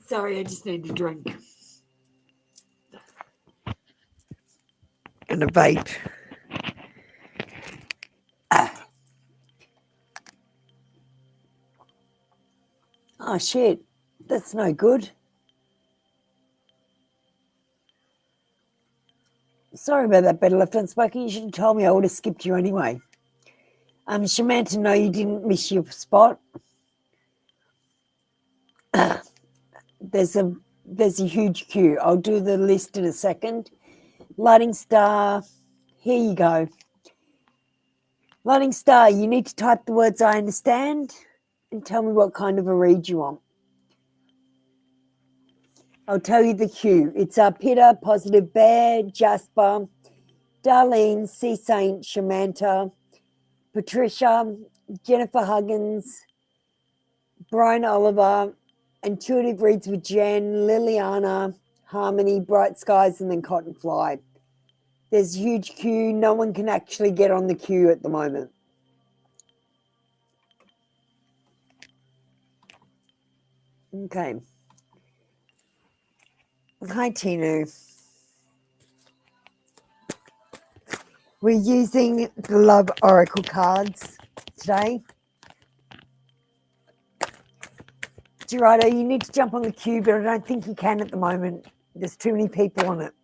Sorry, I just need a drink. And a vape. Oh, shit. That's no good. Sorry about that, Better Left Unspoken. You should have told me. I would have skipped you anyway. Samantha, no, you didn't miss your spot. There's a huge queue. I'll do the list in a second. Lighting Star, here you go. Lighting Star, you need to type the words I understand and tell me what kind of a read you want. I'll tell you the queue. It's Peter, Positive Bear, Jasper, Darlene, Sea Saint, Samantha, Patricia, Jennifer Huggins, Brian Oliver, Intuitive Reads with Jen, Liliana, Harmony, Bright Skies, and then Cottonfly. There's a huge queue. No one can actually get on the queue at the moment. Okay. Hi, Tinu. We're using the Love Oracle cards today. Gerardo, you need to jump on the queue, but I don't think you can at the moment. There's too many people on it.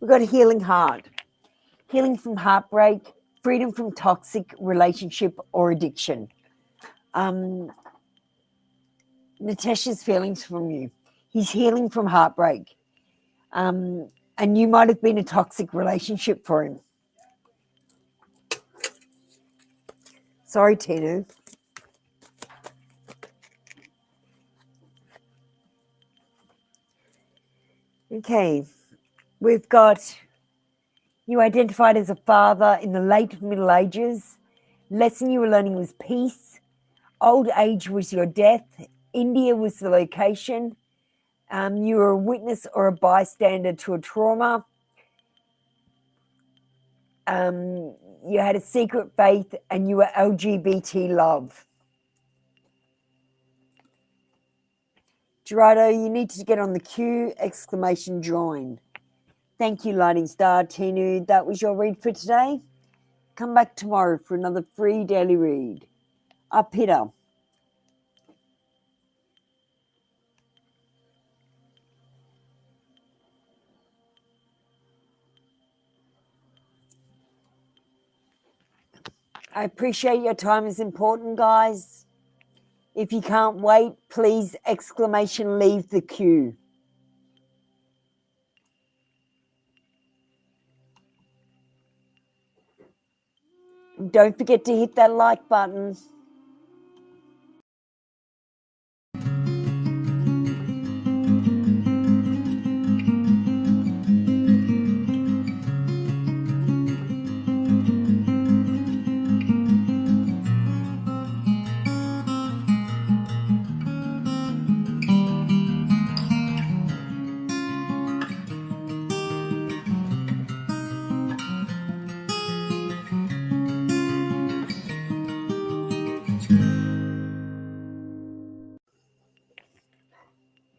We've got a healing heart, healing from heartbreak, freedom from toxic relationship or addiction. Natasha's feelings from you. He's healing from heartbreak. And you might have been a toxic relationship for him. Sorry, Tinu. Okay, we've got you identified as a father in the late Middle Ages. Lesson you were learning was peace. Old age was your death. India was the location. You were a witness or a bystander to a trauma. You had a secret faith and you were LGBT love. Gerardo, you need to get on the queue, exclamation join. Thank you, Lighting Star. Tinu, that was your read for today. Come back tomorrow for another free daily read. Peter. I appreciate your time is important, guys. If you can't wait, please leave the queue. Don't forget to hit that like button.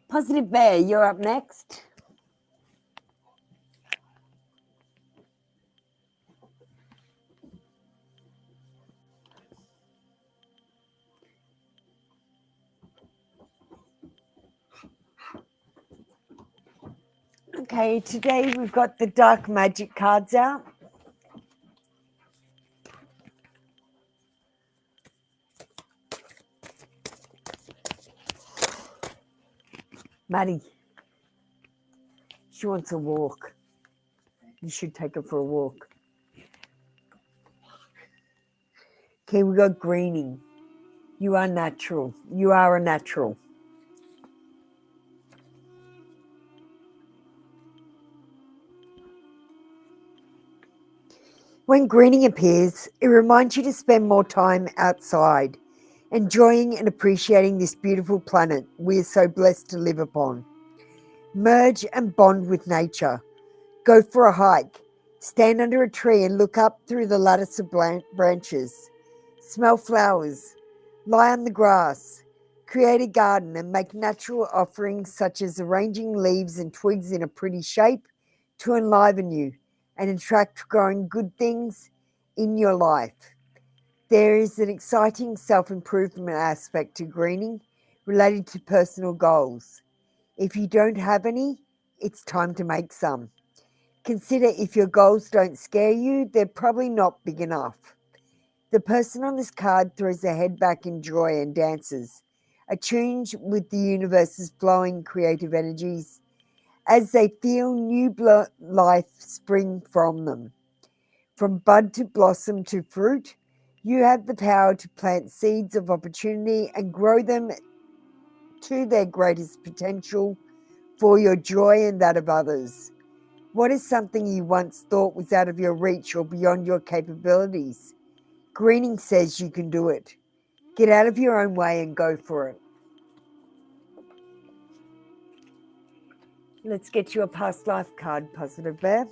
Positive Bear, you're up next. Okay, today we've got the Dark Magic cards out. Maddie, she wants a walk. You should take her for a walk. Okay, we got Greening. You are natural. You are a natural. When greening appears, it reminds you to spend more time outside, enjoying and appreciating this beautiful planet we are so blessed to live upon. Merge and bond with nature. Go for a hike. Stand under a tree and look up through the lattice of branches. Smell flowers. Lie on the grass. Create a garden and make natural offerings such as arranging leaves and twigs in a pretty shape to enliven you and attract growing good things in your life. There is an exciting self-improvement aspect to greening related to personal goals. If you don't have any, it's time to make some. Consider if your goals don't scare you, they're probably not big enough. The person on this card throws their head back in joy and dances, attuned with the universe's flowing creative energies as they feel new life spring from them. From bud to blossom to fruit, you have the power to plant seeds of opportunity and grow them to their greatest potential for your joy and that of others. What is something you once thought was out of your reach or beyond your capabilities? Greening says you can do it. Get out of your own way and go for it. Let's get you a past life card, Positive Bear.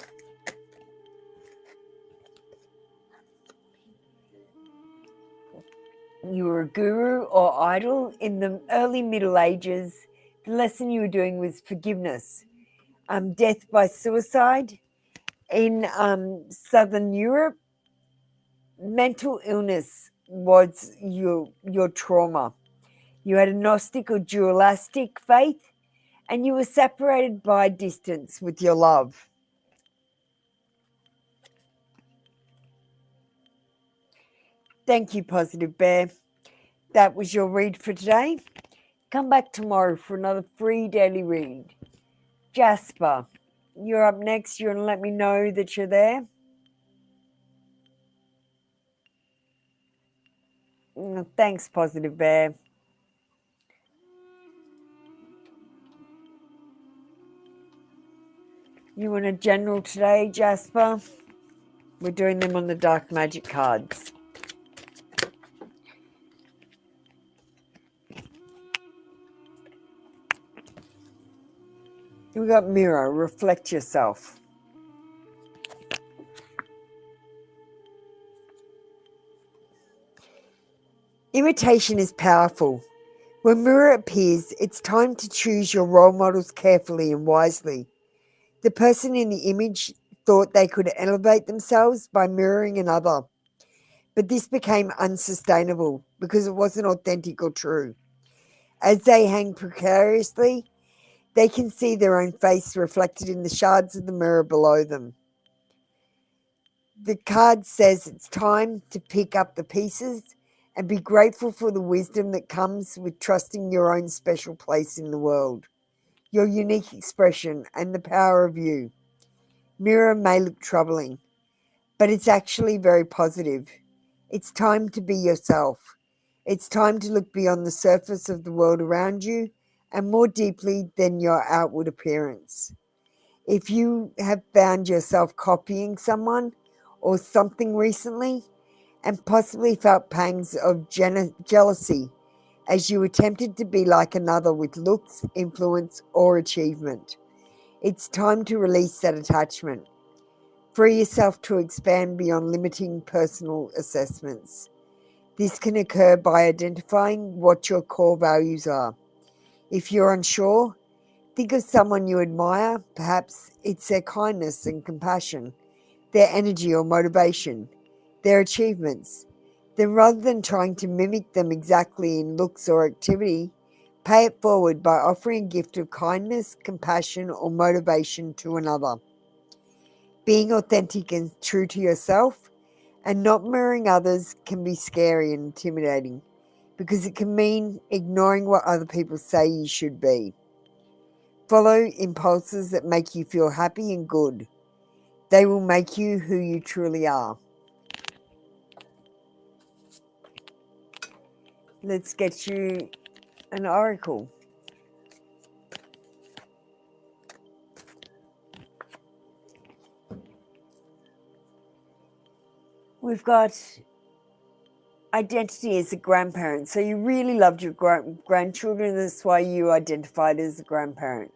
You were a guru or idol in the early Middle Ages. The lesson you were doing was forgiveness. Death by suicide in Southern Europe. Mental illness was your trauma. You had a Gnostic or dualistic faith, and you were separated by distance with your love. Thank you, Positive Bear. That was your read for today. Come back tomorrow for another free daily read. Jasper, you're up next. You want to let me know that you're there? Thanks, Positive Bear. You want a general today, Jasper? We're doing them on the Dark Magic cards. We got Mirror, reflect yourself. Imitation is powerful. When Mirror appears, it's time to choose your role models carefully and wisely. The person in the image thought they could elevate themselves by mirroring another, but this became unsustainable because it wasn't authentic or true. As they hang precariously, they can see their own face reflected in the shards of the mirror below them. The card says it's time to pick up the pieces and be grateful for the wisdom that comes with trusting your own special place in the world, your unique expression, and the power of you. Mirror may look troubling, but it's actually very positive. It's time to be yourself. It's time to look beyond the surface of the world around you and more deeply than your outward appearance. If you have found yourself copying someone or something recently and possibly felt pangs of jealousy as you attempted to be like another with looks, influence, or achievement, it's time to release that attachment. Free yourself to expand beyond limiting personal assessments. This can occur by identifying what your core values are. If you're unsure, think of someone you admire. Perhaps it's their kindness and compassion, their energy or motivation, their achievements. Then rather than trying to mimic them exactly in looks or activity, pay it forward by offering a gift of kindness, compassion, or motivation to another. Being authentic and true to yourself and not mirroring others can be scary and intimidating because it can mean ignoring what other people say you should be. Follow impulses that make you feel happy and good. They will make you who you truly are. Let's get you an oracle. We've got identity as a grandparent. So you really loved your grandchildren. That's why you identified as a grandparent.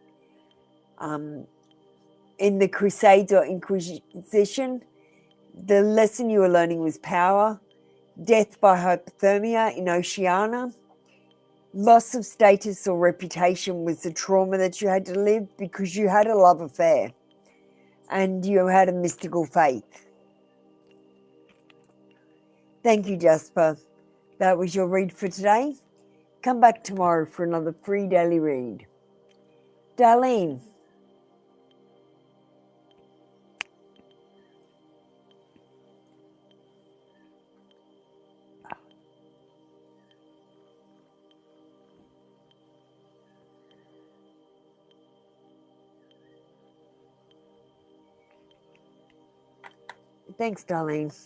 In the Crusades or Inquisition, the lesson you were learning was power, death by hypothermia in Oceania, loss of status or reputation was the trauma that you had to live because you had a love affair and you had a mystical faith. Thank you, Jasper. That was your read for today. Come back tomorrow for another free daily read. Darlene. Thanks, Darlene.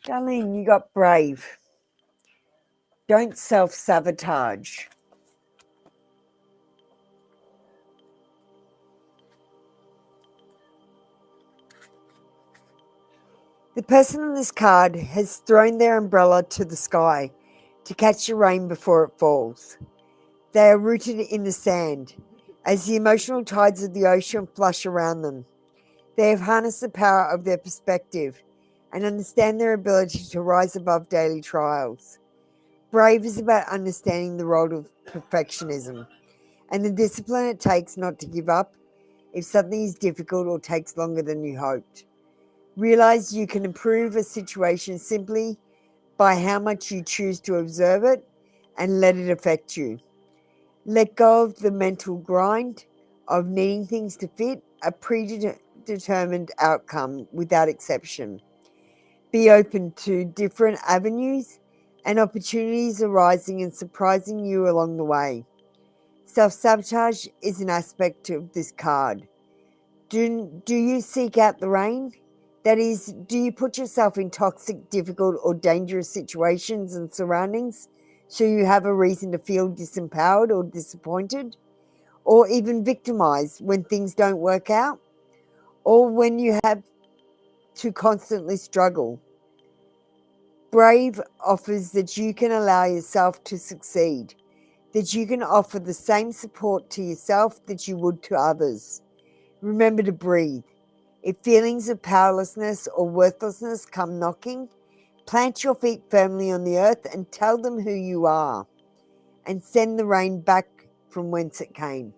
Darlene, you got brave. Don't self-sabotage. The person on this card has thrown their umbrella to the sky to catch the rain before it falls. They are rooted in the sand as the emotional tides of the ocean flush around them. They have harnessed the power of their perspective and understand their ability to rise above daily trials. Brave is about understanding the role of perfectionism and the discipline it takes not to give up if something is difficult or takes longer than you hoped. Realize you can improve a situation simply by how much you choose to observe it and let it affect you. Let go of the mental grind of needing things to fit a predetermined outcome without exception. Be open to different avenues and opportunities arising and surprising you along the way. Self-sabotage is an aspect of this card. Do you seek out the rain? That is, do you put yourself in toxic, difficult, or dangerous situations and surroundings so you have a reason to feel disempowered or disappointed? Or even victimized when things don't work out? Or when you have to constantly struggle? Brave offers that you can allow yourself to succeed, that you can offer the same support to yourself that you would to others. Remember to breathe. If feelings of powerlessness or worthlessness come knocking, plant your feet firmly on the earth and tell them who you are, and send the rain back from whence it came.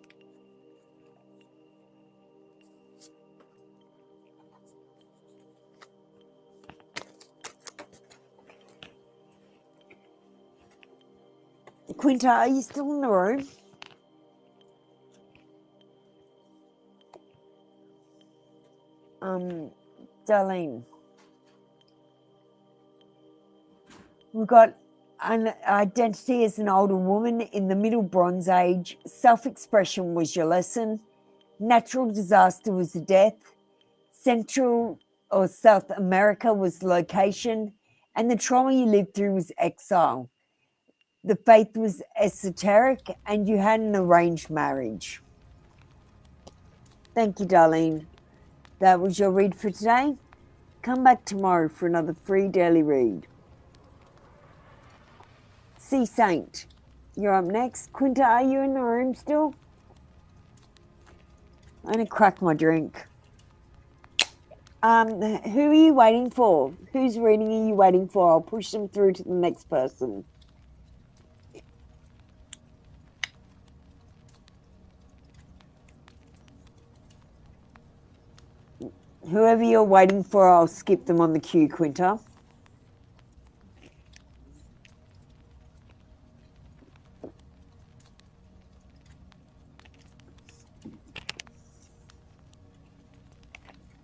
Quinta, are you still in the room? Darlene, we've got an identity as an older woman in the Middle Bronze Age. Self-expression was your lesson. Natural disaster was the death. Central or South America was location. And the trauma you lived through was exile. The faith was esoteric, and you had an arranged marriage. Thank you, Darlene. That was your read for today. Come back tomorrow for another free daily read. Sea Saint, you're up next. Quinta, are you in the room still? I'm going to crack my drink. Who are you waiting for? Whose reading are you waiting for? I'll push them through to the next person. Whoever you're waiting for, I'll skip them on the queue, Quinta.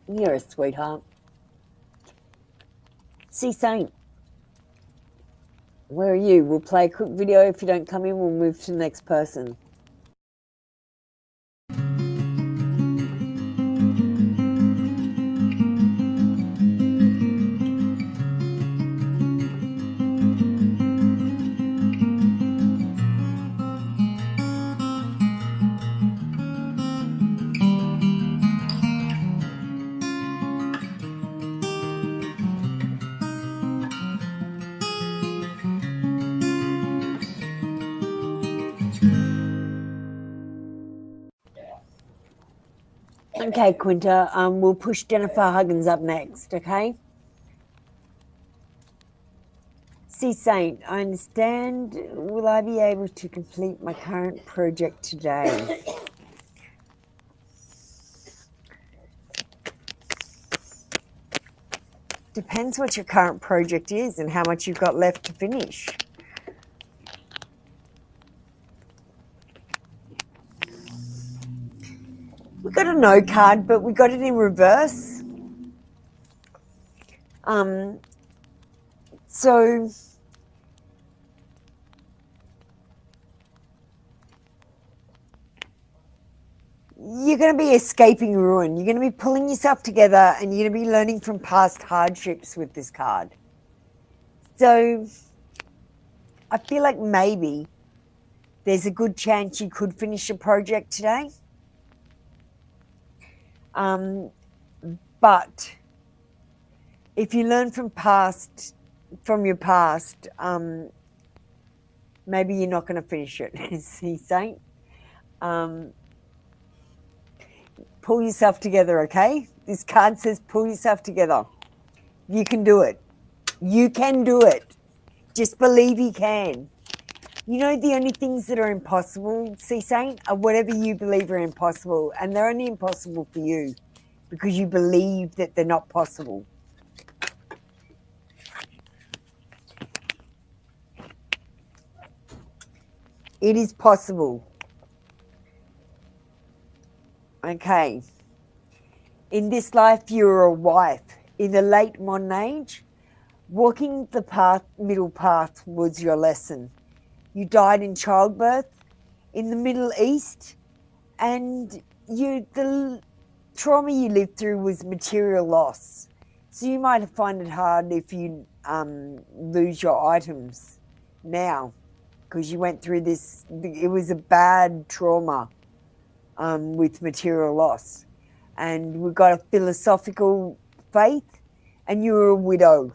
You're a sweetheart. Sea Saint, where are you? We'll play a quick video. If you don't come in, we'll move to the next person. Okay, Quinta, we'll push Jennifer Huggins up next, okay? Sea Saint, I understand. Will I be able to complete my current project today? Depends what your current project is and how much you've got left to finish. We got a no card, but we got it in reverse. So you're going to be escaping ruin. You're going to be pulling yourself together, and you're going to be learning from past hardships with this card. So I feel like maybe there's a good chance you could finish a project today. But if you learn from your past, maybe you're not going to finish it, as he's saying. Pull yourself together, okay? This card says pull yourself together. You can do it. You can do it. Just believe you can. You know, the only things that are impossible, Sea Saint, are whatever you believe are impossible. And they're only impossible for you because you believe that they're not possible. It is possible. Okay. In this life, you're a wife. In the late modern age, walking the middle path was your lesson. You died in childbirth in the Middle East, and the trauma you lived through was material loss. So you might find it hard if you lose your items now, because you went through this. It was a bad trauma with material loss. And we've got a philosophical faith, and you were a widow.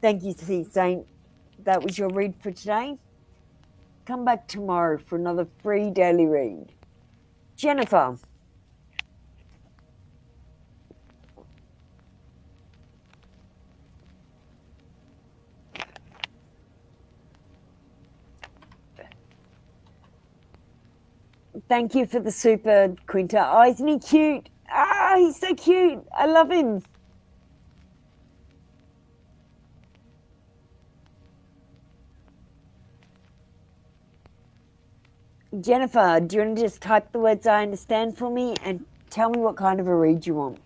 Thank you, Sea Saint. That was your read for today. Come back tomorrow for another free daily read. Jennifer. Thank you for the super, Quinta. Oh, isn't he cute? Ah, he's so cute. I love him. Jennifer, do you want to just type the words I understand for me and tell me what kind of a read you want?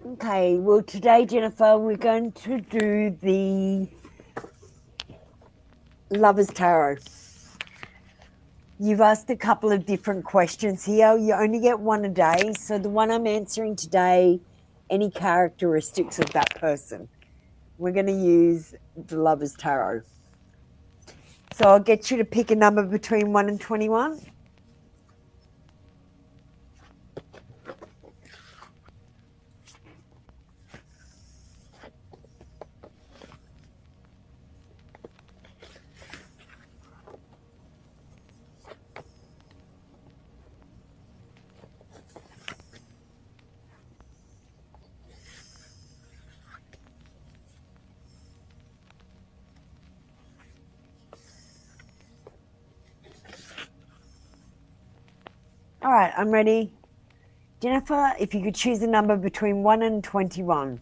Okay, well today, Jennifer, we're going to do the Lover's Tarot. You've asked a couple of different questions here. You only get one a day, so the one I'm answering today, any characteristics of that person. We're going to use the Lover's Tarot. So I'll get you to pick a number between 1 and 21. All right, I'm ready. Jennifer, if you could choose a number between 1 and 21.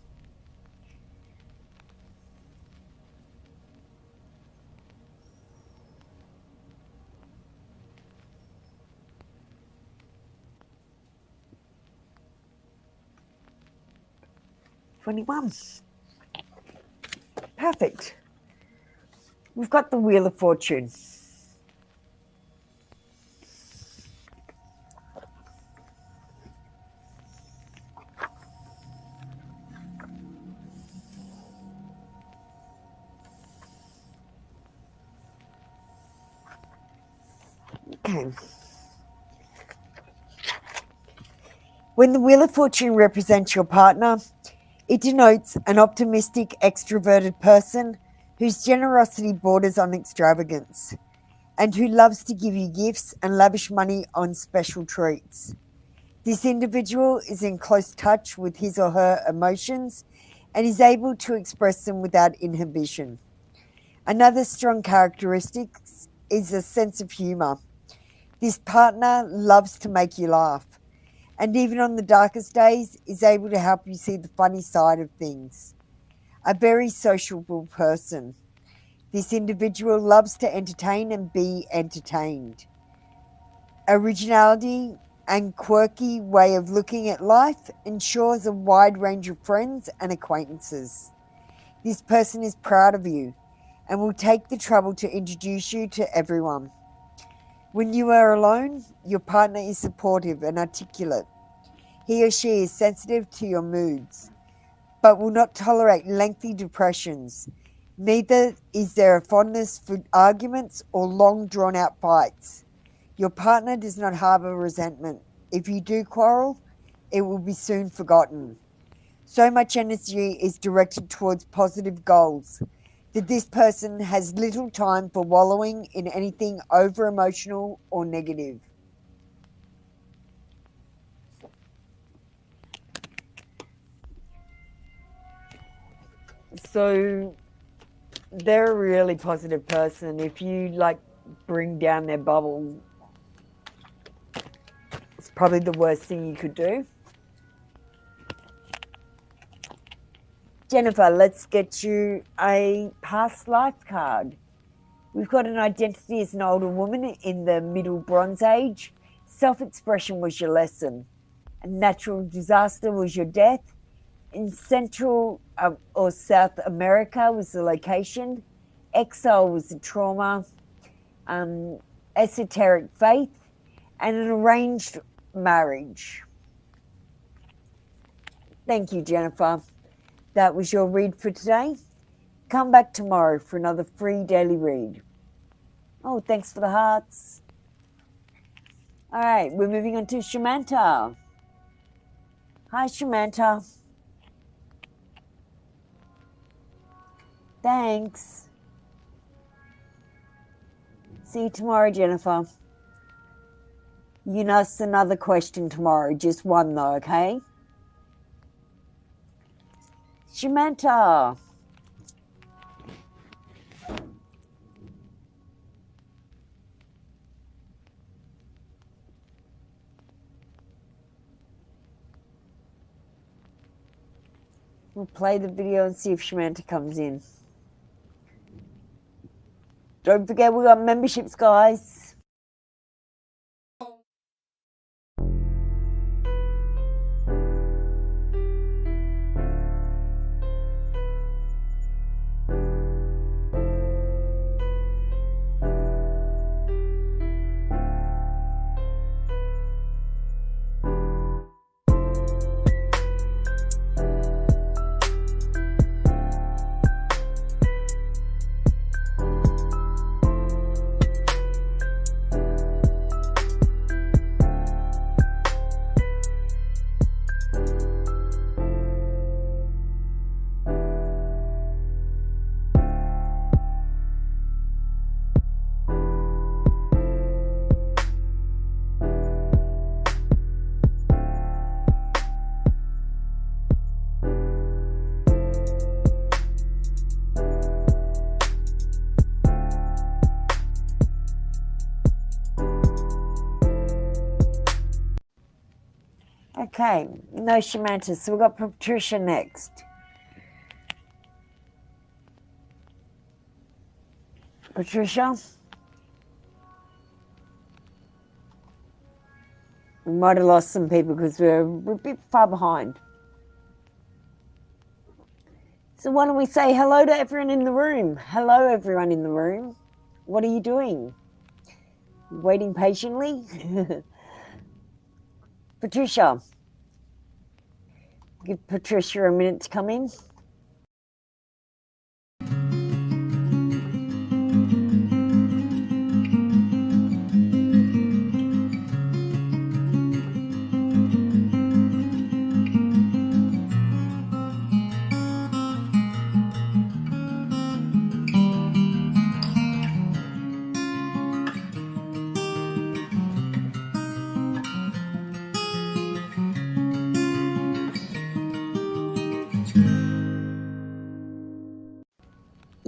Perfect. We've got the Wheel of Fortune. Okay. When the Wheel of Fortune represents your partner, it denotes an optimistic, extroverted person whose generosity borders on extravagance and who loves to give you gifts and lavish money on special treats. This individual is in close touch with his or her emotions and is able to express them without inhibition. Another strong characteristic is a sense of humor. This partner loves to make you laugh, and even on the darkest days is able to help you see the funny side of things. A very sociable person. This individual loves to entertain and be entertained. Originality and quirky way of looking at life ensures a wide range of friends and acquaintances. This person is proud of you and will take the trouble to introduce you to everyone. When you are alone, your partner is supportive and articulate. He or she is sensitive to your moods, but will not tolerate lengthy depressions. Neither is there a fondness for arguments or long drawn-out fights. Your partner does not harbour resentment. If you do quarrel, it will be soon forgotten. So much energy is directed towards positive goals that this person has little time for wallowing in anything over-emotional or negative. So they're a really positive person. If you bring down their bubble, it's probably the worst thing you could do. Jennifer, let's get you a past life card. We've got an identity as an older woman in the Middle Bronze Age. Self-expression was your lesson. A natural disaster was your death. In Central or South America was the location. Exile was the trauma. Esoteric faith. And an arranged marriage. Thank you, Jennifer. That was your read for today. Come back tomorrow for another free daily read. Oh, thanks for the hearts. All right, we're moving on to Shamanta. Hi, Shamanta. Thanks. See you tomorrow, Jennifer. You can ask another question tomorrow, just one though, okay? Shamanta. We'll play the video and see if Samantha comes in. Don't forget we got memberships, guys. Okay, no Samantha, so we've got Patricia next. Patricia? We might have lost some people because we're a bit far behind. So why don't we say hello to everyone in the room? Hello, everyone in the room. What are you doing? Waiting patiently? Patricia. Give Patricia a minute to come in.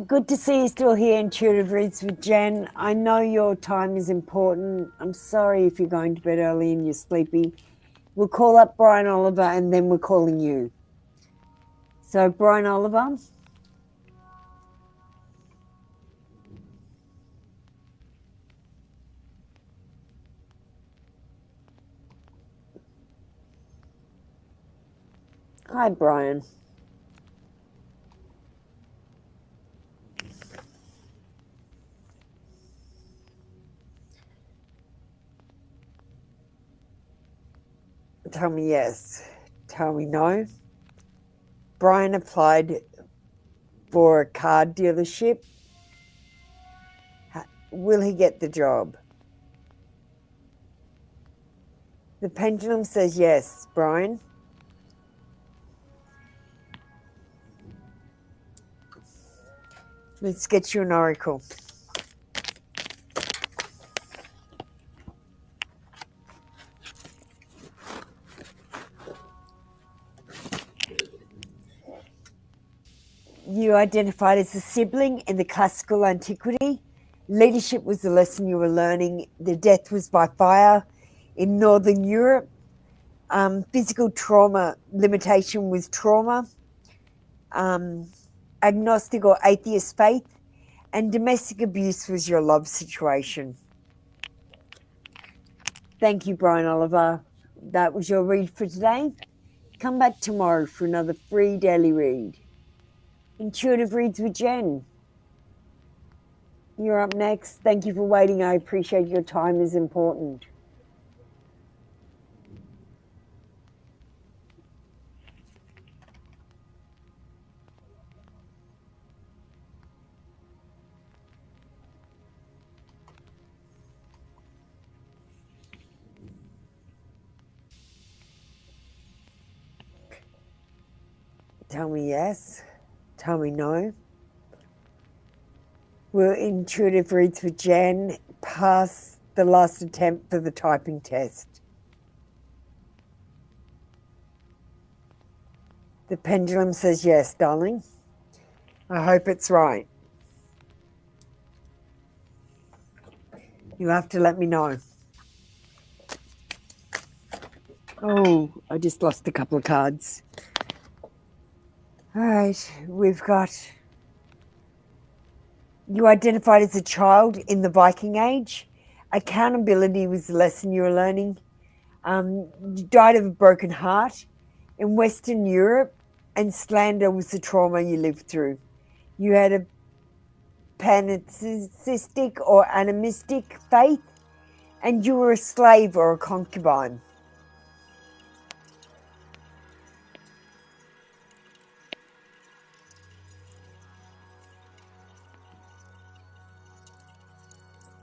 Good to see you still here, Intuitive Reads with Jen. I know your time is important. I'm sorry if you're going to bed early and you're sleepy. We'll call up Brian Oliver and then we're calling you. So, Brian Oliver. Hi, Brian. Tell me yes. Tell me no. Brian applied for a car dealership. Will he get the job? The pendulum says yes, Brian. Let's get you an oracle. You identified as a sibling in the classical antiquity. Leadership was the lesson you were learning. The death was by fire in Northern Europe. Physical trauma, limitation was trauma. Agnostic or atheist faith. And domestic abuse was your love situation. Thank you, Brian Oliver. That was your read for today. Come back tomorrow for another free daily read. Intuitive Reads with Jen. You're up next. Thank you for waiting. I appreciate your time is important. Tell me yes. Tell me no. Will Intuitive Reads with Jen pass the last attempt for the typing test? The pendulum says yes, darling. I hope it's right. You have to let me know. Oh, I just lost a couple of cards. All right, we've got you identified as a child in the Viking Age. Accountability was the lesson you were learning. You died of a broken heart in Western Europe, and slander was the trauma you lived through. You had a pantheistic or animistic faith, and you were a slave or a concubine.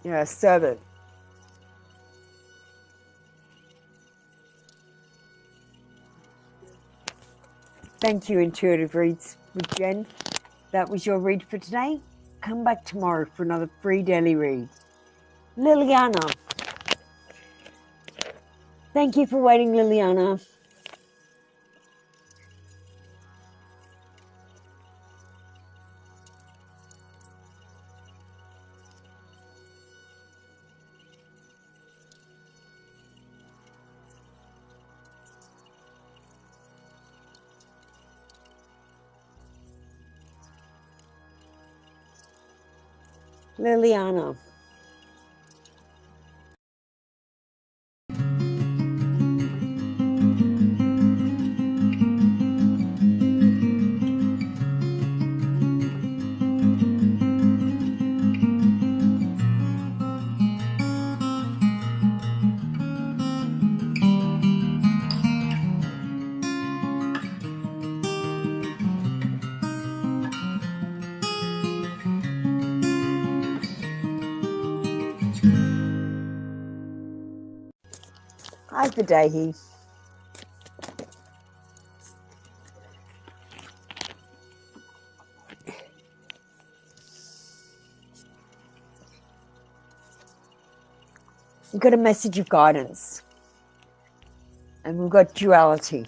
You're a servant. Thank you, Intuitive Reads with Jen. That was your read for today. Come back tomorrow for another free daily read. Liliana. Thank you for waiting, Liliana. Liliana. Hi, Vidahi. We've got a message of guidance. And we've got duality.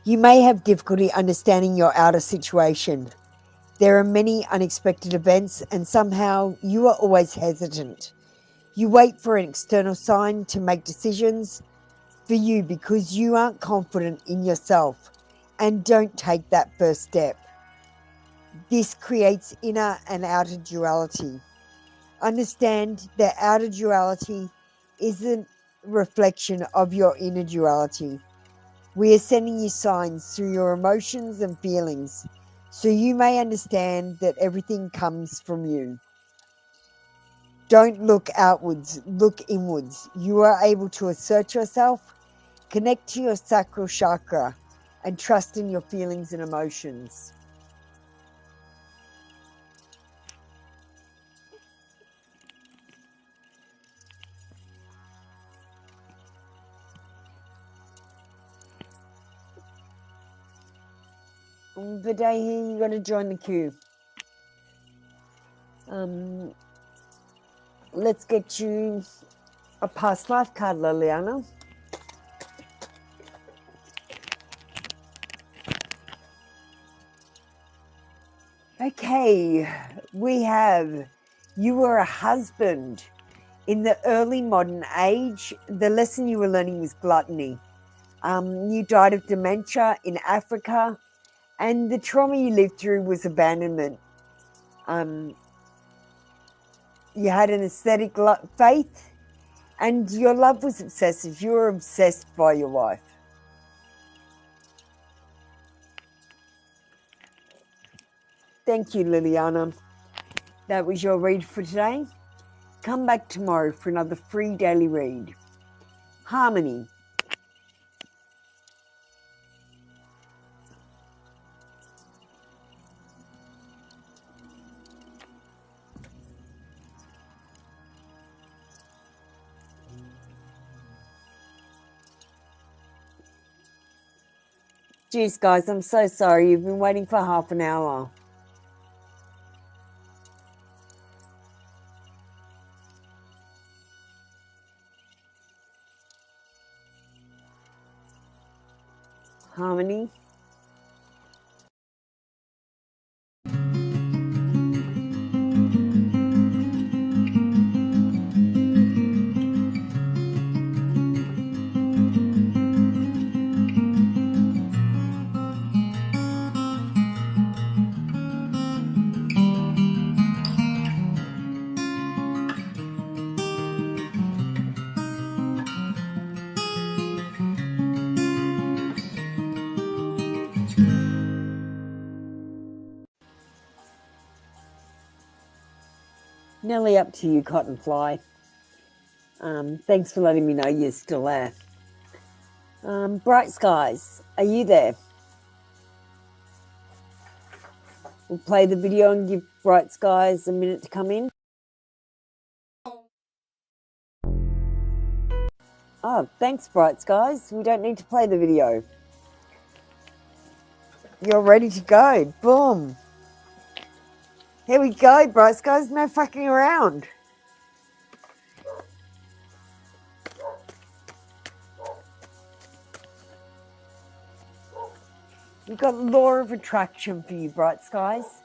You may have difficulty understanding your outer situation. There are many unexpected events, and somehow you are always hesitant. You wait for an external sign to make decisions for you because you aren't confident in yourself and don't take that first step. This creates inner and outer duality. Understand that outer duality isn't a reflection of your inner duality. We are sending you signs through your emotions and feelings, so you may understand that everything comes from you. Don't look outwards, look inwards. You are able to assert yourself, connect to your sacral chakra, and trust in your feelings and emotions. Vidahi, you got to join the queue. Let's get you a past life card, Liliana. Okay, we have you were a husband. In the early modern age, the lesson you were learning was gluttony. You died of dementia in Africa, and the trauma you lived through was abandonment. You had an aesthetic faith, and your love was obsessive. You were obsessed by your wife. Thank you, Liliana. That was your read for today. Come back tomorrow for another free daily read. Harmony. Jeez, guys, I'm so sorry. You've been waiting for half an hour. Harmony. Nearly up to you, Cottonfly. Thanks for letting me know you're still there. Bright Skies, are you there? We'll play the video and give Bright Skies a minute to come in. Oh, thanks, Bright Skies. We don't need to play the video. You're ready to go. Boom. Here we go, Bright Skies. No fucking around. We've got law of attraction for you, Bright Skies.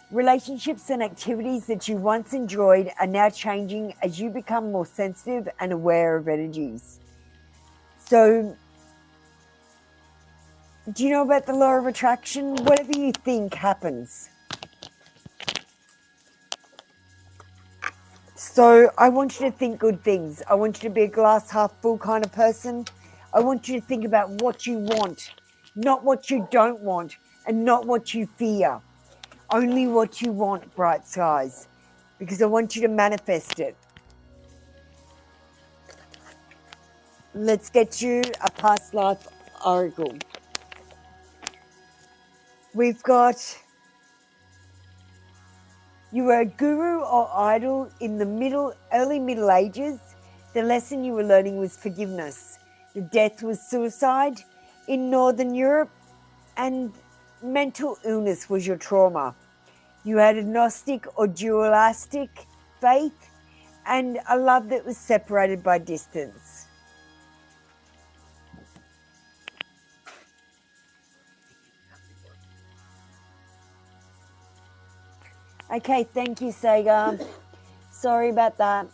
Relationships and activities that you once enjoyed are now changing as you become more sensitive and aware of energies. So, do you know about the law of attraction? Whatever you think happens. So, I want you to think good things. I want you to be a glass half full kind of person. I want you to think about what you want, not what you don't want, and not what you fear. Only what you want, Bright Skies, because I want you to manifest it. Let's get you a past life oracle. We've got, you were a guru or idol in the early Middle Ages. The lesson you were learning was forgiveness. The death was suicide in Northern Europe, and mental illness was your trauma. You had a Gnostic or dualistic faith and a love that was separated by distance. Okay, thank you, Sega. Sorry about that.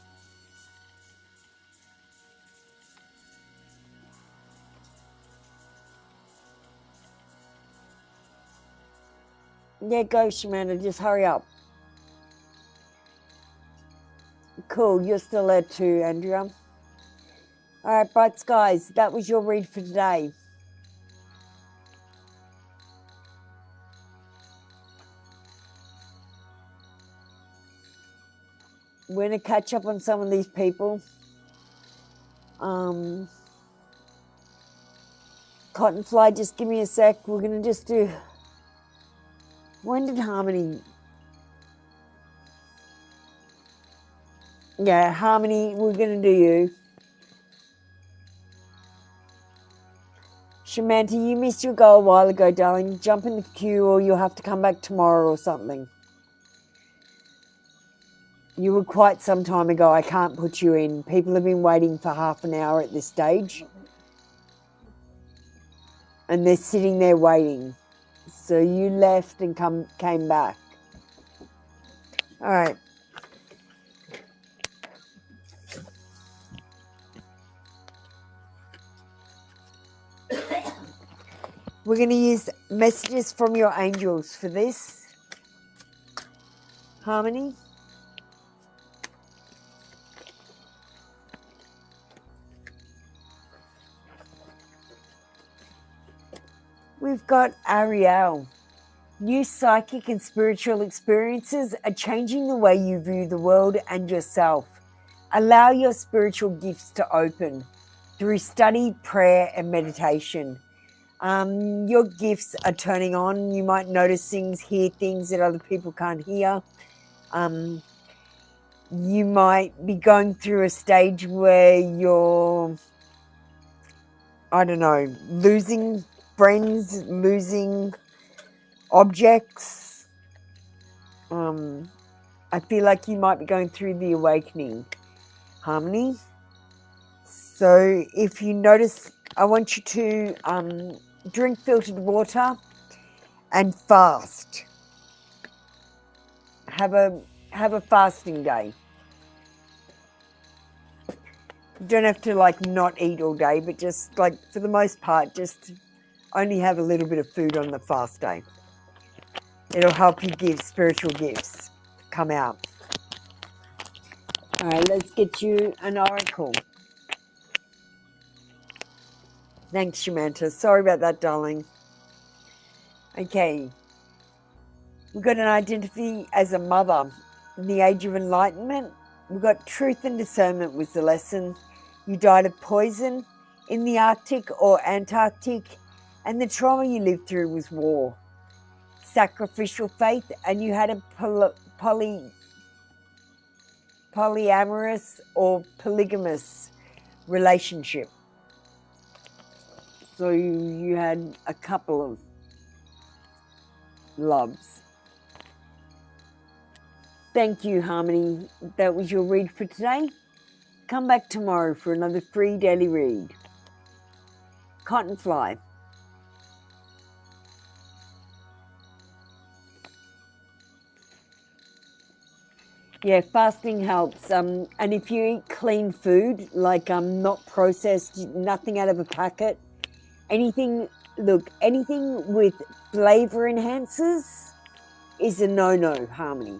Yeah, go, Shamanda. Just hurry up. Cool, you're still there too, Andrea. All right, Bright Skies, that was your read for today. We're going to catch up on some of these people. Cottonfly, just give me a sec. We're going to just do... When did Harmony... Yeah, Harmony, we're going to do you. Shamanta, you missed your goal a while ago, darling. Jump in the queue or you'll have to come back tomorrow or something. You were quite some time ago. I can't put you in. People have been waiting for half an hour at this stage. And they're sitting there waiting. So you left and came back. All right. We're going to use messages from your angels for this. Harmony. We've got Ariel. New psychic and spiritual experiences are changing the way you view the world and yourself. Allow your spiritual gifts to open through study, prayer, and meditation. Your gifts are turning on. You might notice things, hear things that other people can't hear. You might be going through a stage where you're, I don't know, losing friends, losing objects. I feel like you might be going through the awakening, Harmony. So if you notice, I want you to drink filtered water and fast. Have a fasting day. You don't have to like not eat all day, but just like for the most part, just only have a little bit of food on the fast day. It'll help you give spiritual gifts come out. All right, let's get you an oracle. Thanks, Shamanta. Sorry about that, darling. Okay. We've got an identity as a mother. in the Age of Enlightenment. We've got truth and discernment was the lesson. You died of poison in the Arctic or Antarctic, and the trauma you lived through was war. Sacrificial faith, and you had a polyamorous or polygamous relationship. So you had a couple of loves. Thank you, Harmony. That was your read for today. Come back tomorrow for another free daily read. Cotton fly. Yeah, fasting helps. And if you eat clean food, like not processed, nothing out of a packet, anything with flavor enhancers is a no-no, Harmony.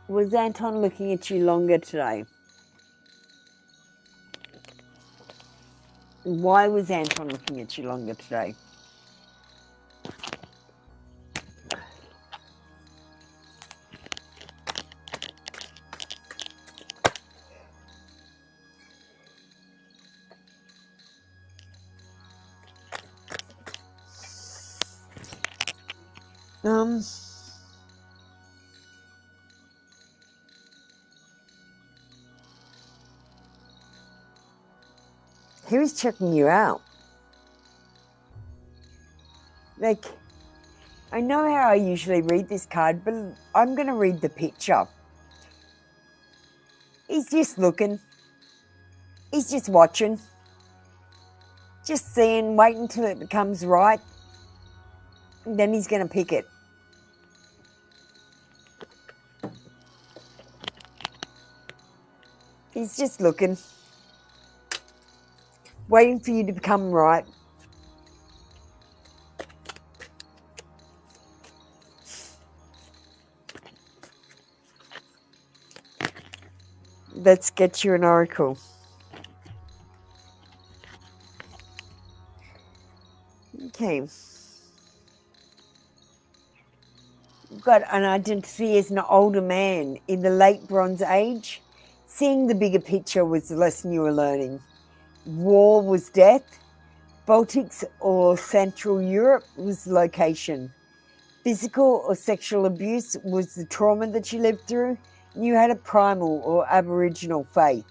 Was Anton looking at you longer today? Why was Anton looking at you longer today? He was checking you out. Like, I know how I usually read this card, but I'm going to read the picture. He's just looking. He's just watching. Just seeing, waiting until it becomes right. And then he's going to pick it. He's just looking. Waiting for you to become right. Let's get you an oracle. Okay. We've got an identity as an older man in the late Bronze Age. Seeing the bigger picture was the lesson you were learning. War was death. Baltics or Central Europe was the location. Physical or sexual abuse was the trauma that you lived through. You had a primal or Aboriginal faith.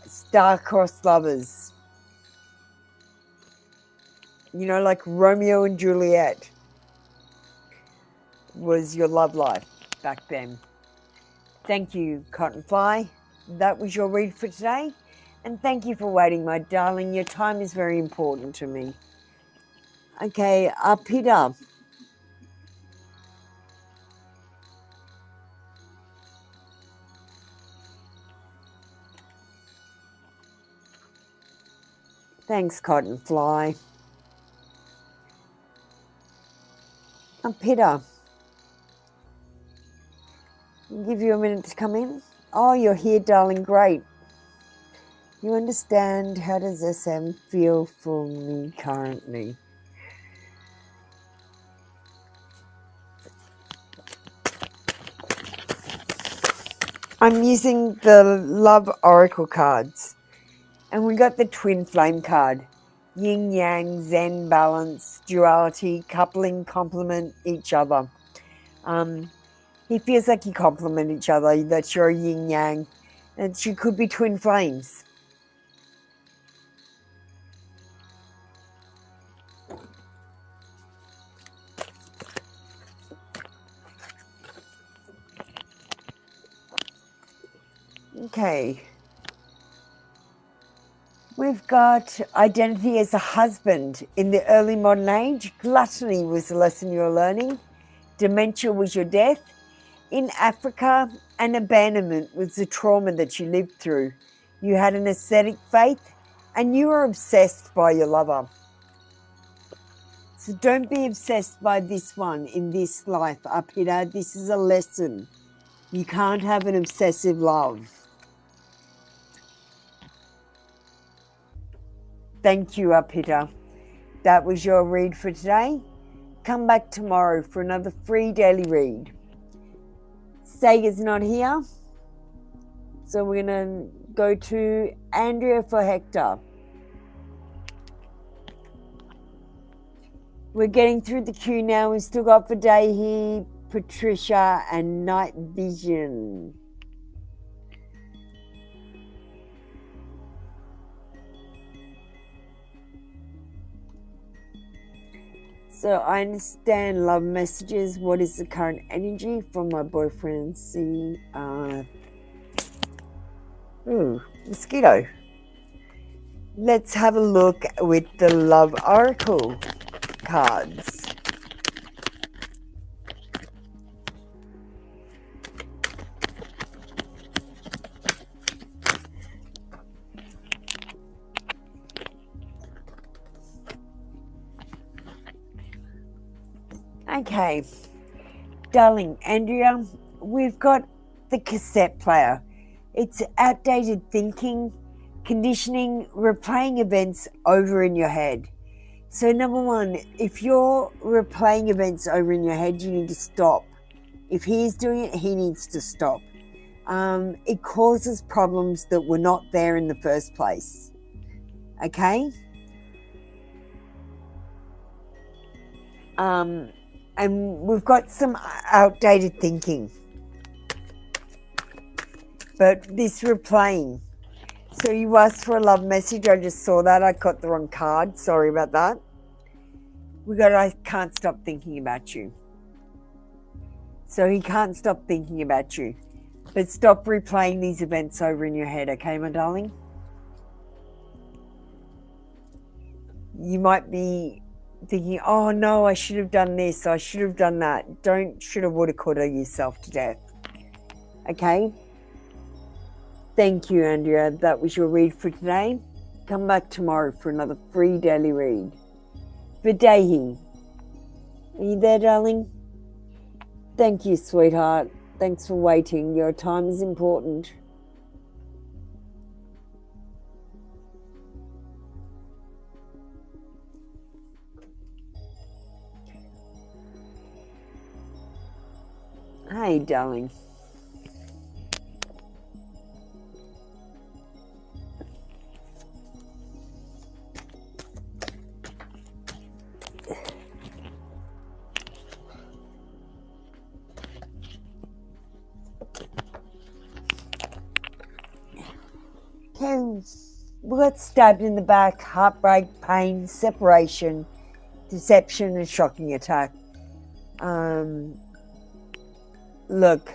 Star-crossed lovers. You know, like Romeo and Juliet was your love life back then. Thank you, Cottonfly. That was your read for today. And thank you for waiting, my darling. Your time is very important to me. Okay, Peter. Thanks, Cottonfly. Peter. I'll give you a minute to come in. Oh, you're here, darling. Great. You understand, how does SM feel for me currently? I'm using the Love Oracle cards. And we got the Twin Flame card. Yin, Yang, Zen, Balance, Duality, Coupling, Complement each other. He feels like you complement each other, that you're a Yin Yang. And you could be twin flames. Okay. We've got identity as a husband. In the early modern age, gluttony was the lesson you were learning. Dementia was your death. In Africa, an abandonment was the trauma that you lived through. You had an ascetic faith and you were obsessed by your lover. So don't be obsessed by this one in this life, Peter. This is a lesson. You can't have an obsessive love. Thank you, Apita. That was your read for today. Come back tomorrow for another free daily read. Saga's not here, so we're going to go to Andrea for Hector. We're getting through the queue now. We've still got Vadahi, Patricia, and Night Vision. So I understand love messages. What is the current energy from my boyfriend? See, mosquito. Let's have a look with the Love Oracle cards. Okay, darling Andrea, we've got the cassette player. It's outdated thinking, conditioning, replaying events over in your head. So number one, if you're replaying events over in your head, you need to stop. If he's doing it, he needs to stop. It causes problems that were not there in the first place. Okay? And we've got some outdated thinking. But this replaying. So you asked for a love message. I just saw that. I got the wrong card. Sorry about that. I can't stop thinking about you. So he can't stop thinking about you. But stop replaying these events over in your head, okay, my darling? You might be thinking, oh no, I should have done this, I should have done that. Don't shoulda, woulda, coulda yourself to death. Okay? Thank you, Andrea. That was your read for today. Come back tomorrow for another free daily read. Vadahi. Are you there, darling? Thank you, sweetheart. Thanks for waiting. Your time is important. Hey, darling. Okay, we got stabbed in the back, heartbreak, pain, separation, deception, and shocking attack. Look,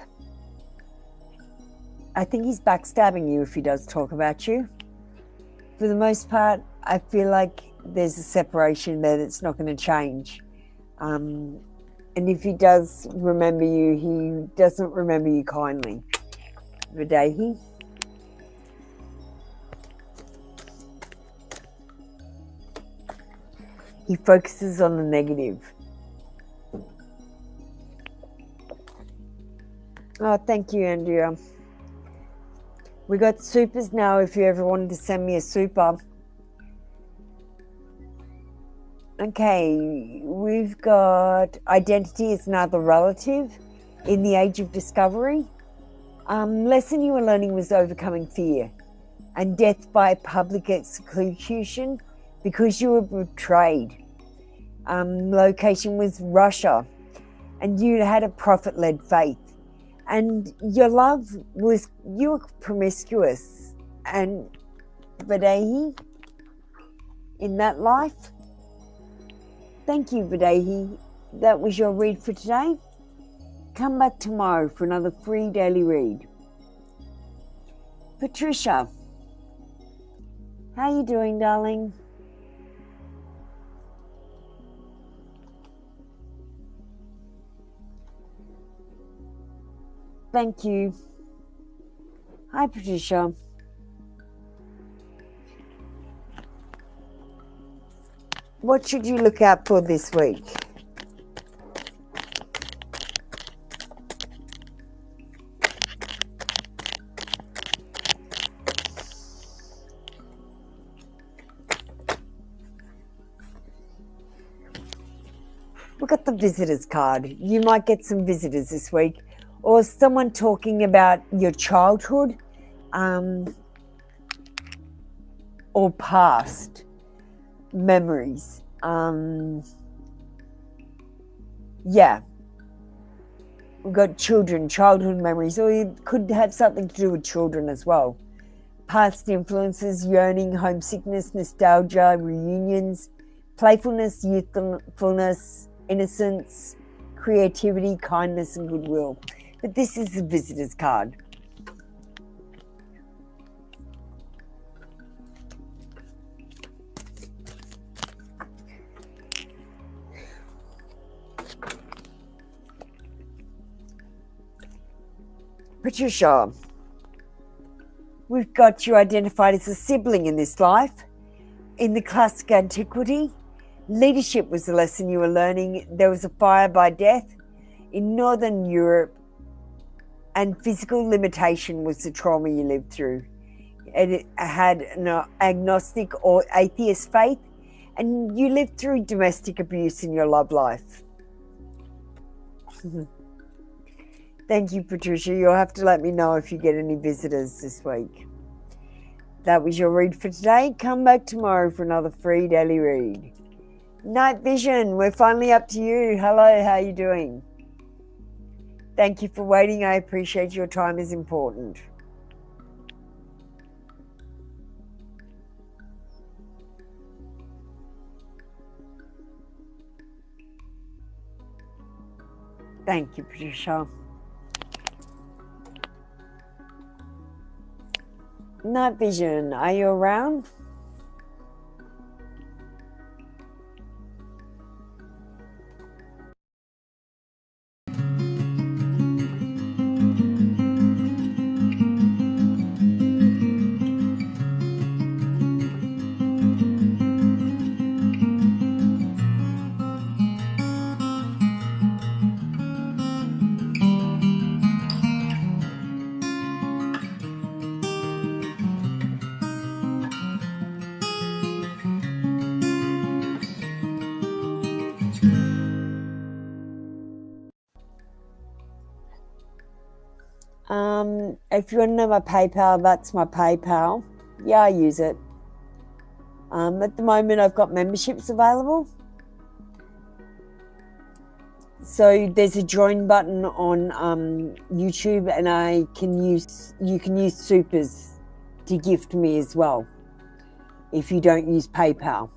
I think he's backstabbing you if he does talk about you. For the most part, I feel like there's a separation there that's not going to change. And if he does remember you, he doesn't remember you kindly. Vadahi. He focuses on the negative. Oh, thank you, Andrea. We got supers now if you ever wanted to send me a super. Okay, we've got identity is another relative in the age of discovery. Lesson you were learning was overcoming fear and death by public execution because you were betrayed. Location was Russia, and you had a prophet-led faith. And your love was, you were promiscuous. And Vadahi, in that life, thank you, Vadahi. That was your read for today. Come back tomorrow for another free daily read. Patricia, how you doing, darling? Thank you. Hi, Patricia. What should you look out for this week? We got the visitors card. You might get some visitors this week, or someone talking about your childhood or past memories. Yeah, we've got children, childhood memories, or it could have something to do with children as well. Past influences, yearning, homesickness, nostalgia, reunions, playfulness, youthfulness, innocence, creativity, kindness, and goodwill. But this is the visitor's card. Patricia, we've got you identified as a sibling in this life. In the classic antiquity, leadership was the lesson you were learning. There was a fire by death in Northern Europe, and physical limitation was the trauma you lived through. It had an agnostic or atheist faith, and you lived through domestic abuse in your love life. Thank you, Patricia. You'll have to let me know if you get any visitors this week. That was your read for today. Come back tomorrow for another free daily read. Night Vision, we're finally up to you. Hello, how are you doing? Thank you for waiting. I appreciate your time is important. Thank you, Patricia. Night Vision, are you around? If you want to know my PayPal, that's my PayPal. Yeah, I use it. At the moment, I've got memberships available. So there's a join button on YouTube, and you can use supers to gift me as well if you don't use PayPal.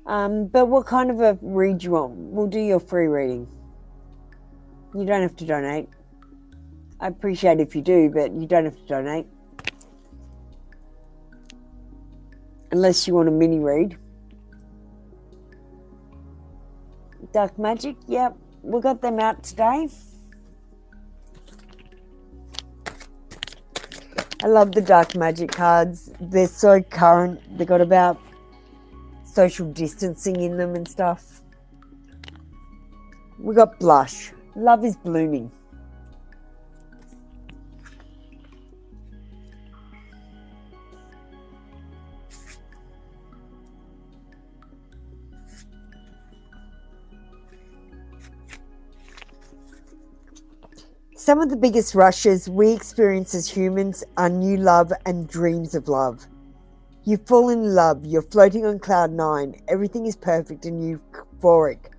But what kind of a read you want? We'll do your free reading. You don't have to donate. I appreciate if you do, but you don't have to donate. Unless you want a mini read. Dark Magic, yep. We got them out today. I love the Dark Magic cards. They're so current. They got about social distancing in them and stuff. We got Blush. Love is blooming. Some of the biggest rushes we experience as humans are new love and dreams of love. You fall in love, you're floating on cloud 9, everything is perfect and euphoric,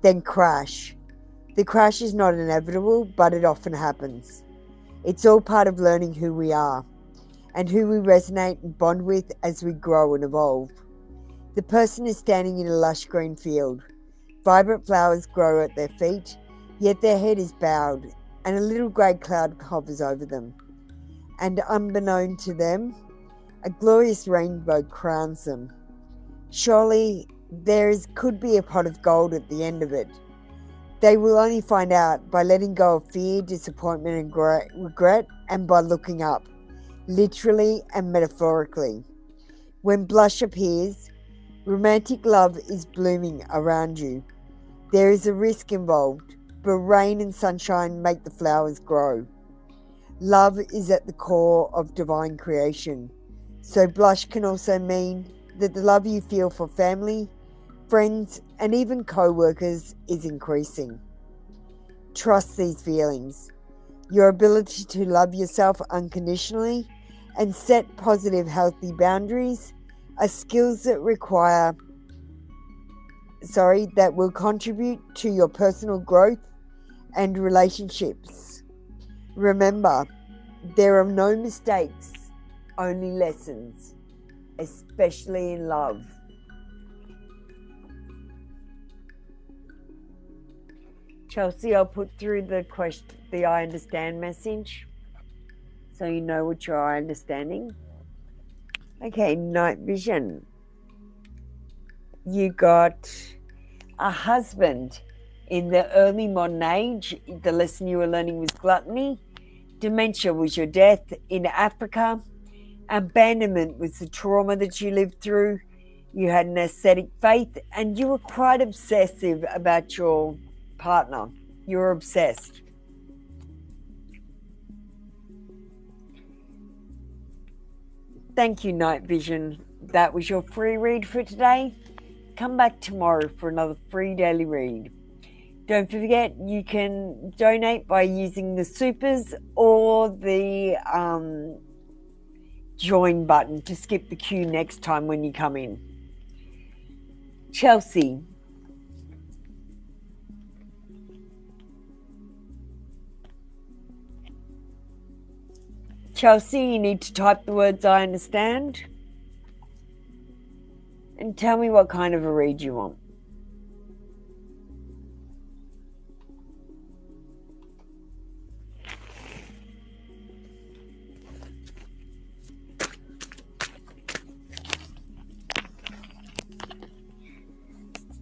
then crash. The crash is not inevitable, but it often happens. It's all part of learning who we are and who we resonate and bond with as we grow and evolve. The person is standing in a lush green field. Vibrant flowers grow at their feet, yet their head is bowed, and a little grey cloud hovers over them. And unbeknown to them, a glorious rainbow crowns them. Surely could be a pot of gold at the end of it. They will only find out by letting go of fear, disappointment and regret, and by looking up, literally and metaphorically. When blush appears, romantic love is blooming around you. There is a risk involved, but rain and sunshine make the flowers grow. Love is at the core of divine creation. So blush can also mean that the love you feel for family, friends, and even co-workers is increasing. Trust these feelings. Your ability to love yourself unconditionally and set positive, healthy boundaries are skills that that will contribute to your personal growth and relationships. Remember, there are no mistakes, only lessons, especially in love. Chelsea, I'll put through the I understand message so you know what you're understanding. Okay, night vision. You got a husband. In the early modern age, the lesson you were learning was gluttony. Dementia was your death in Africa. Abandonment was the trauma that you lived through. You had an ascetic faith and you were quite obsessive about your partner. You were obsessed. Thank you, Night Vision. That was your free read for today. Come back tomorrow for another free daily read. Don't forget, you can donate by using the supers or the join button to skip the queue next time when you come in. Chelsea. Chelsea, you need to type the words I understand and tell me what kind of a read you want.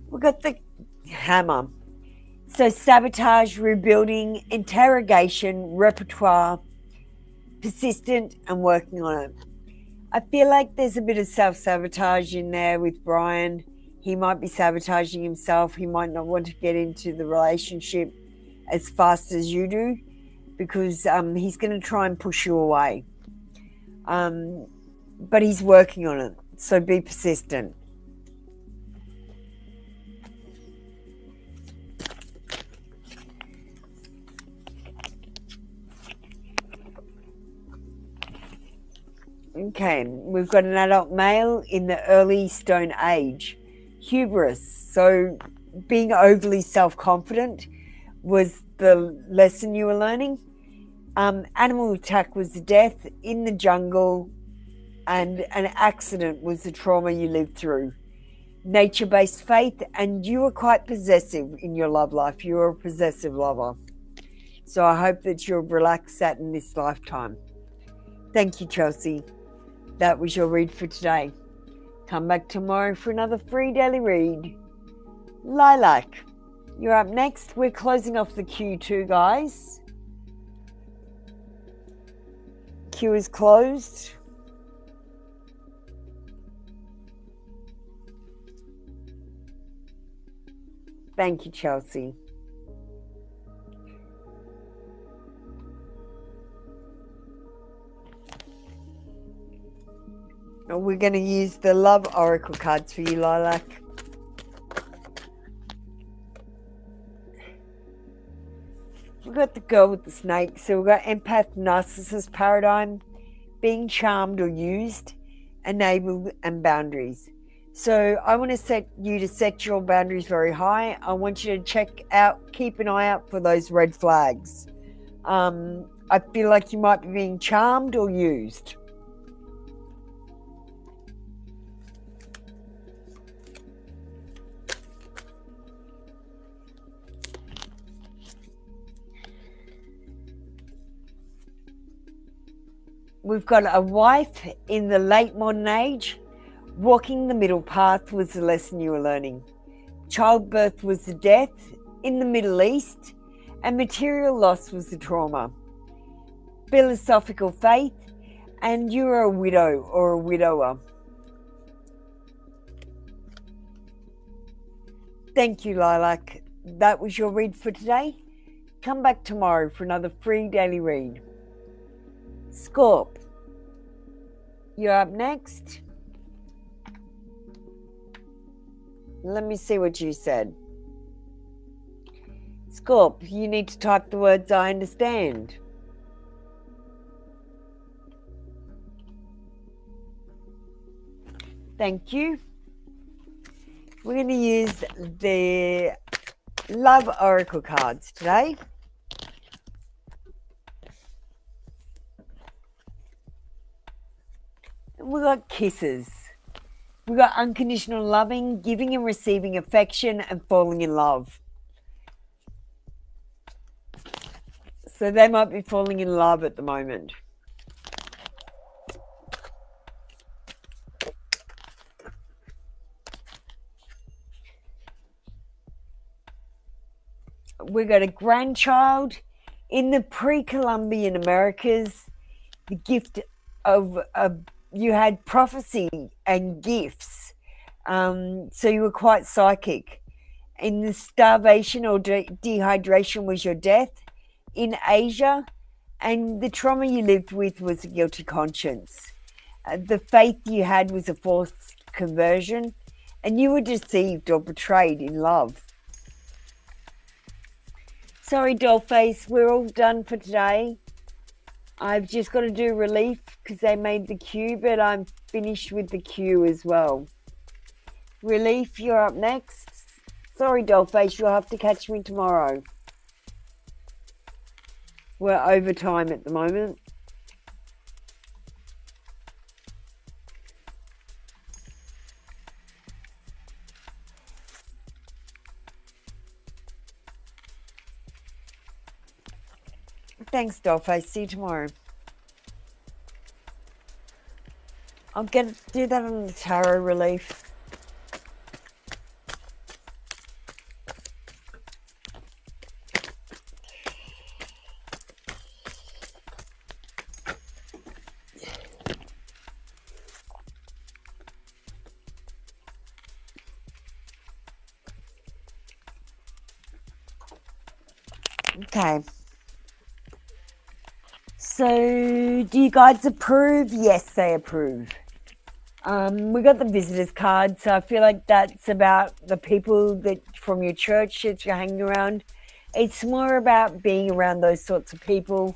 We've got the hammer. So sabotage, rebuilding, interrogation, repertoire, persistent and working on it. I feel like there's a bit of self-sabotage in there with Brian. He might be sabotaging himself. He might not want to get into the relationship as fast as you do because he's going to try and push you away. But he's working on it, so be persistent. Okay, we've got an adult male in the early Stone Age. Hubris, so being overly self-confident was the lesson you were learning. Animal attack was the death in the jungle, and an accident was the trauma you lived through. Nature-based faith, and you were quite possessive in your love life. You were a possessive lover. So I hope that you'll relax that in this lifetime. Thank you, Chelsea. That was your read for today. Come back tomorrow for another free daily read. Lilac, you're up next. We're closing off the queue too, guys. Queue is closed. Thank you, Chelsea. We're going to use the Love Oracle cards for you, Lilac. We've got the girl with the snake. So we've got empath, narcissist paradigm, being charmed or used, enabled, and boundaries. So I want to set your boundaries very high. I want you to keep an eye out for those red flags. I feel like you might be being charmed or used. We've got a wife in the late modern age. Walking the middle path was the lesson you were learning. Childbirth was the death in the Middle East, and material loss was the trauma. Philosophical faith, and you were a widow or a widower. Thank you, Lilac. That was your read for today. Come back tomorrow for another free daily read. Scorp, you're up next. Let me see what you said. Scorp, you need to type the words I understand. Thank you. We're going to use the Love Oracle cards today. We've got kisses. We've got unconditional loving, giving and receiving affection, and falling in love. So they might be falling in love at the moment. We got a grandchild in the pre-Columbian Americas. The gift of you had prophecy and gifts, so you were quite psychic. In the starvation or dehydration was your death in Asia, and the trauma you lived with was a guilty conscience. The faith you had was a forced conversion, and you were deceived or betrayed in love. Sorry, Dollface, we're all done for today. I've just got to do relief because they made the queue, but I'm finished with the queue as well. Relief, you're up next. Sorry, Dollface, you'll have to catch me tomorrow. We're over time at the moment. Thanks, Dollface. See you tomorrow. I'll do that on the tarot relief. Okay. So, do you guys approve? Yes, they approve. We got the visitors card, so I feel like that's about the people that from your church that you're hanging around. It's more about being around those sorts of people,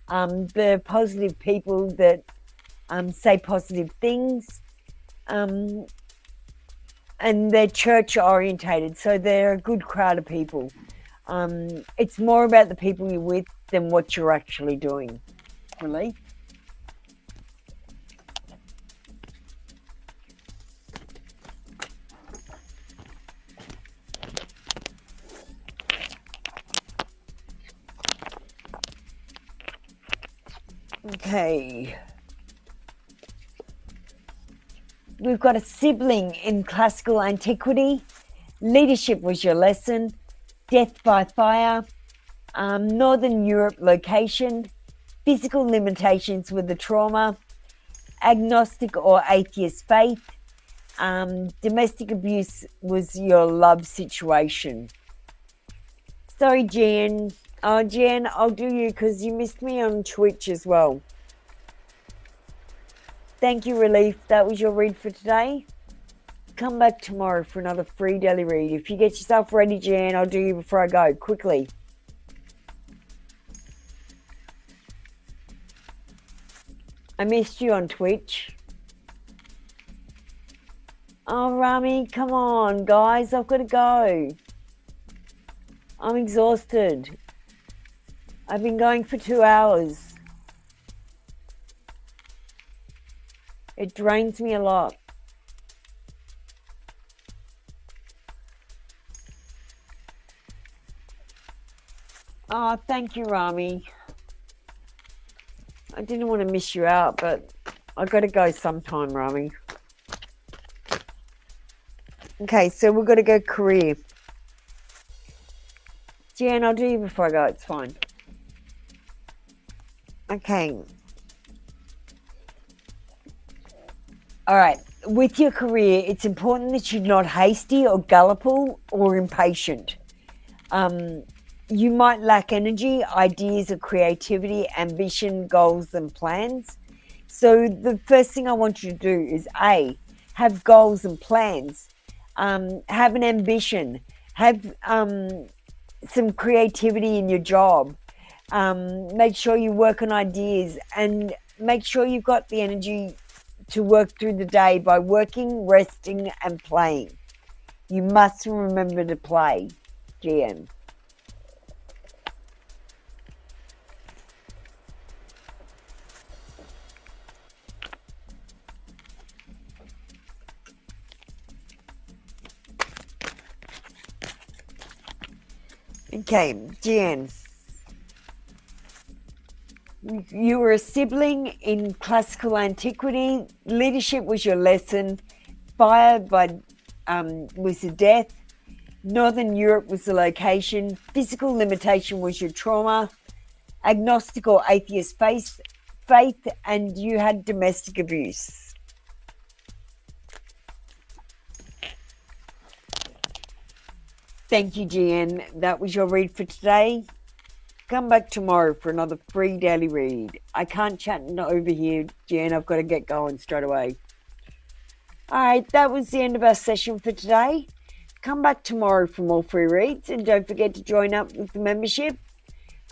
the positive people that say positive things, and they're church orientated, so they're a good crowd of people. It's more about the people you're with than what you're actually doing. Relief. Okay. We've got a sibling in classical antiquity. Leadership was your lesson. Death by fire. Northern Europe location. Physical limitations were the trauma. Agnostic or atheist faith. Domestic abuse was your love situation. Sorry, Jan. Oh, Jan, I'll do you because you missed me on Twitch as well. Thank you, Relief. That was your read for today. Come back tomorrow for another free daily read. If you get yourself ready, Jan, I'll do you before I go. Quickly. I missed you on Twitch. Oh, Rami, come on, guys. I've got to go. I'm exhausted. I've been going for 2 hours. It drains me a lot. Oh, thank you, Rami. I didn't want to miss you out, but I've got to go sometime, Rami. Okay, so we've got to go career. Jan, I'll do you before I go. It's fine. Okay. All right. With your career, it's important that you're not hasty or gullible or impatient. You might lack energy, ideas or creativity, ambition, goals and plans. So the first thing I want you to do is A, have goals and plans. Have an ambition. Have some creativity in your job. Make sure you work on ideas and make sure you've got the energy to work through the day by working, resting, and playing. You must remember to play, GM. Okay, Jan. You were a sibling in classical antiquity. Leadership was your lesson. Fire was the death. Northern Europe was the location. Physical limitation was your trauma. Agnostic or atheist faith, and you had domestic abuse. Thank you, GN. That was your read for today. Come back tomorrow for another free daily read. I can't chat over here, Jen. I've got to get going straight away. All right, that was the end of our session for today. Come back tomorrow for more free reads, and don't forget to join up with the membership.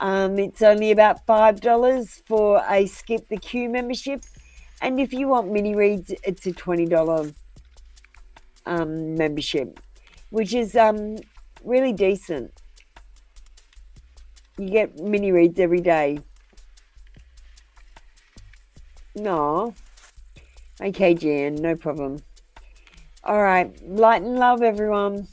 It's only about $5 for a Skip the Queue membership, and if you want mini reads, it's a $20 membership, which is really decent. You get mini reads every day. No. Okay, Jan, no problem. All right. Light and love, everyone.